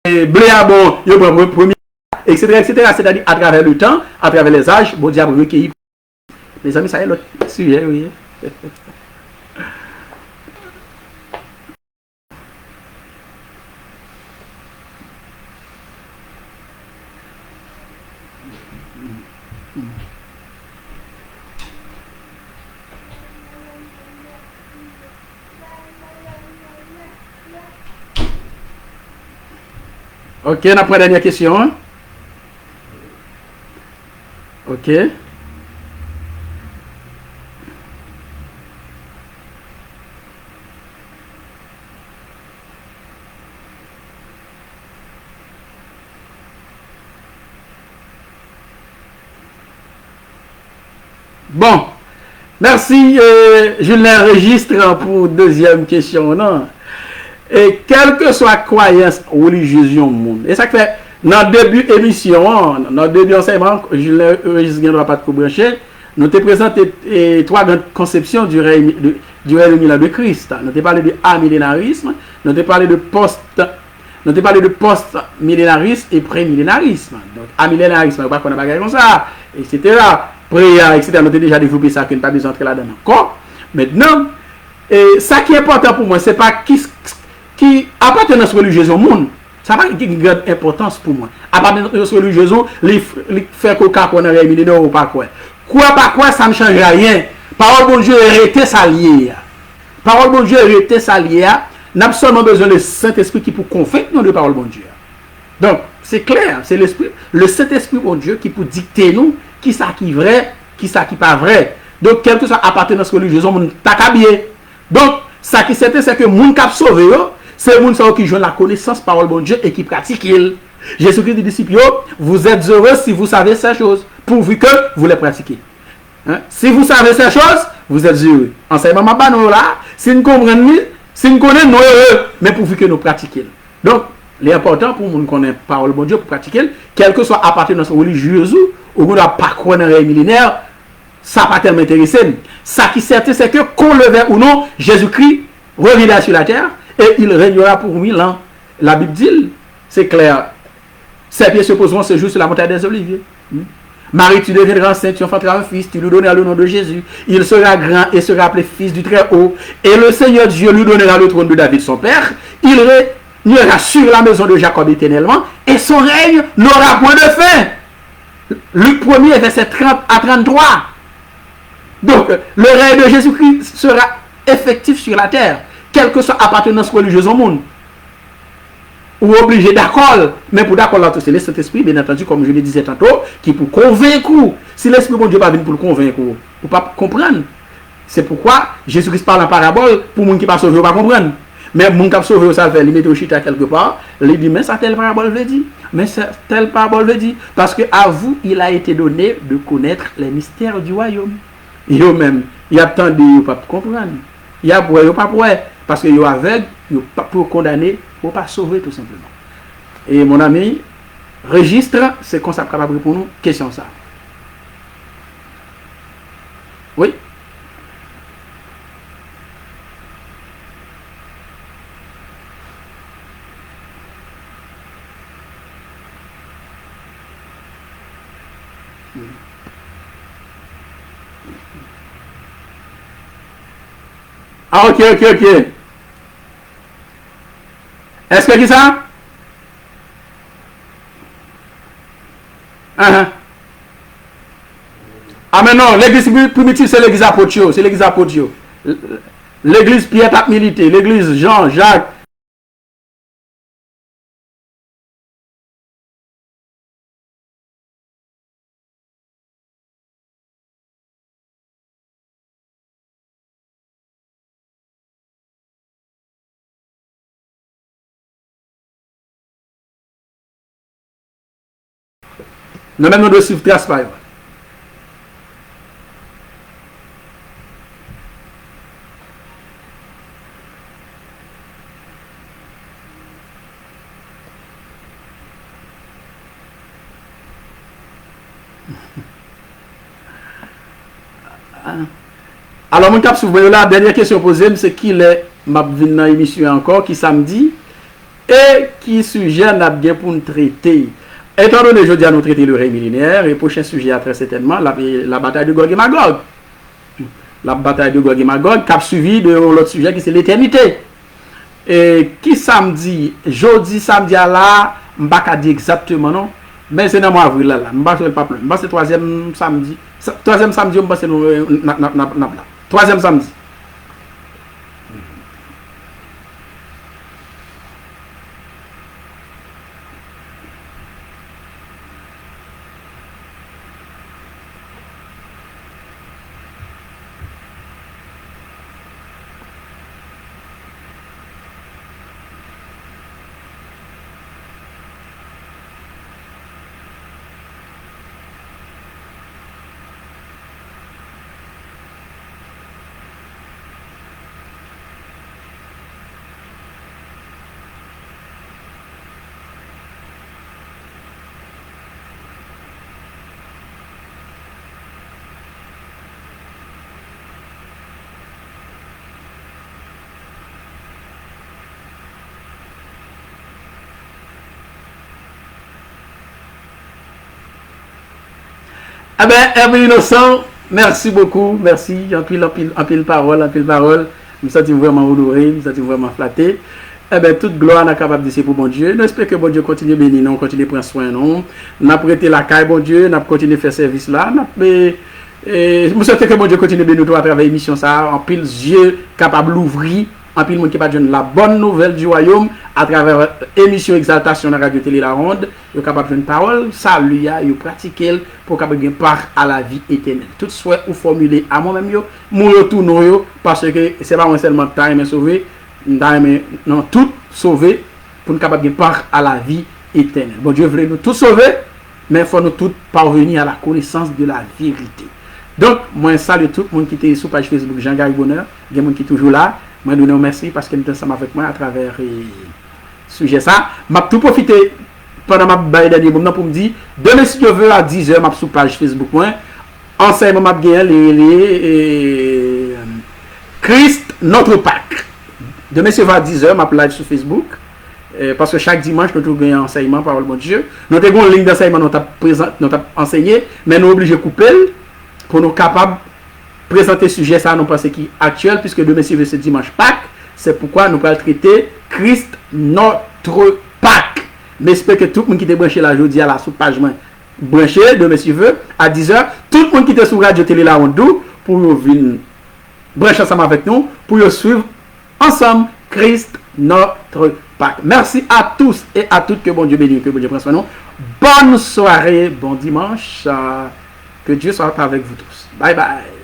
blé à bon, il y a le premier, etc., etc. C'est-à-dire à travers le temps, à travers les âges, bon Dieu a recueilli. Mes amis, ça y est, l'autre sujet, oui. Ok, on a pris la dernière question. Ok. Bon, merci Julien Registre pour deuxième question. Non? Et quelle que soit la croyance religieuse du monde, et ça fait dans le début de l'émission, dans le début enseignement, Julien Registre ne doit pas te brancher, nous te présenté trois grandes conceptions du règne de Christ. Nous te parlé de amillénarisme, nous te parlé de Nous avons parlé de post-millénarisme et pré-millénarisme. Donc, à millénarisme, on ne va pas qu'on a comme ça, etc. Pré, etc. Nous avons déjà développé ça, que nous pas besoin d'entrer là-dedans encore. Maintenant, ça qui est important pour moi, ce n'est pas qui appartenance religieuse au monde. Ça n'a pas une grande importance pour moi. Appartenance religieuse, les faire qu'au qu'on a millénaire ou pas quoi. Quoi pas quoi, ça ne change rien. Parole bon Dieu est resté salié. Parole bon Dieu est resté salié. N'a seulement besoin du Saint-Esprit qui peut convaincre nous de parole bon Dieu. Donc, c'est clair, c'est l'esprit, le Saint-Esprit bon Dieu qui peut dicter nous qui ça qui est vrai, qui ça qui pas vrai. Donc, quelle que soit appartenance religieuse, on t'a bien. Donc, ça qui c'est que moun k'ap sauvé, c'est moun qui joue la connaissance parole bon Dieu et qui pratique il. Jésus-Christ dit disciples, vous êtes heureux si vous savez ces choses, pourvu que vous les pratiquez. Hein? Si vous savez ces choses, vous êtes heureux. Enseignement pas nous là, si nous comprenons, si nous connaissons, nous heureux, mais pourvu que nous pratiquions. Donc, l'important pour nous connaître parole bon Dieu pour pratiquer, quelle que soit appartenance religieuse ou nous pas croire dans les millénaires, ça pas tellement intéressé. Ça qui est certain, c'est que qu'on le veuille ou non, Jésus-Christ reviendra sur la terre et il régnera pour 1000 ans. La Bible dit, c'est clair. Ses pieds se poseront ce jour sur la montagne des Oliviers. Marie, tu deviendras enceinte, tu enfanteras un fils, tu lui donneras le nom de Jésus. Il sera grand et sera appelé fils du Très-Haut. Et le Seigneur Dieu lui donnera le trône de David, son père. Il régnera sur la maison de Jacob éternellement et son règne n'aura point de fin. Luc 1er, verset 30 à 33. Donc, le règne de Jésus-Christ sera effectif sur la terre, quelle que soit appartenance religieuse au monde. Ou obligé d'accord, mais pour d'accord, c'est le Saint-Esprit, bien entendu, comme je le disais tantôt, qui peut convaincre. Si l'Esprit de Dieu va venir pour le convaincre, vous ne pas comprendre. C'est pourquoi Jésus-Christ parle en parabole pour les gens qui ne sont pas sauvés, pas comprendre. Mais les gens qui sont sauvés, ça fait, ils mettent au chita quelque part, ils disent, mais ça telle parabole veut dire. Mais telle parabole veut dire. Parce qu'à vous, il a été donné de connaître les mystères du royaume. Yo même, il y a tant de gens qui ne comprendre. Il y a pour eux, pas pour eux. Parce que yo aveugle, yo pas pour condamner, pour pas sauver tout simplement. Et mon ami, registre, c'est qu'on s'est capable pour nous, question ça. Oui. Ah, ok. Est-ce que c'est ça? Ah, mais non, l'église primitive, c'est l'église apôtre. C'est l'église apôtre. L'église Pierre tap milité, l'église Jean, Jacques. Nous même nous devons suivre trace par eux. Alors, mon cap, la dernière question posée, c'est qui est ma dans l'émission encore, qui samedi, et qui sujet n'a bien pour nous traiter. Étant donné que je dis à nous traiter le règne millénaire, et le prochain sujet, très certainement, la bataille de Gog et Magog. La bataille de Gog et Magog, qui a suivi de l'autre sujet qui c'est l'éternité. Et qui samedi, jeudi, samedi à là, je ne vais pas dire exactement, non, mais c'est dans le mois d'avril là, je ne vais pas plus. C'est le troisième samedi. Troisième samedi, je vais là. Troisième samedi. Eh bien, Hervé Innocent, merci beaucoup. Merci. En pile parole, en pile parole. Je me sens vraiment honoré, je me sens vraiment flatté. Eh bien, toute gloire n'est capable de dire pour bon Dieu. Nous espérons que bon Dieu continue à bénir nous, continue à prendre soin de nous. Nous avons prêté la caille, bon Dieu, nous avons continué à faire service là. Je me souhaite que bon Dieu continue à bénir nous à travers l'émission ça. En pile yeux capable d'ouvrir. En pile monde qui pas de la bonne nouvelle du royaume à travers l'émission Exaltation de la radio télé La Ronde. Vous êtes capable de une parole, salut, vous pratiquez pour capable de part à la vie éternelle. Tout souhait ou formulé à moi-même, mon retour parce que c'est pas seulement temps mais sauver, non tout sauver pour nous capable de part à la vie éternelle. Bon Dieu voulait nous tout sauver, mais il faut nous tous parvenir à la connaissance de la vérité. Donc, moi, salue tout le monde qui était sur page Facebook Jean-Gary Bonheur, il y a des gens qui sont toujours là. Moi, je vous remercie parce que nous sommes ensemble avec moi à travers le sujet ça. Je vais tout profiter pendant ma dernière moment pour me dire, demain si Dieu veut à 10h, je sur page Facebook. Enseignement, je vais Christ, notre Pâques. Demain si à 10h, je live sur Facebook. Parce que chaque dimanche, nous avons un enseignement par le bon Dieu. Nous avons une ligne d'enseignement, nous avons enseigné, mais nous sommes obligés de couper pour nous capables présenter ce sujet ça nous pensons qui est actuel puisque demain c'est ce dimanche Pâques, c'est pourquoi nous allons traiter Christ notre Pâques. Mais j'espère que tout le monde qui est branché là aujourd'hui à la sous page branché demain si veut à 10h, tout le monde qui est sur radio télé La Ronde pour venir brancher ensemble avec nous pour suivre ensemble Christ notre Pâques. Merci à tous et à toutes, que bon Dieu bénisse, que bon Dieu prenne soin de nous. Bonne soirée, bon dimanche, que Dieu soit avec vous tous. Bye bye.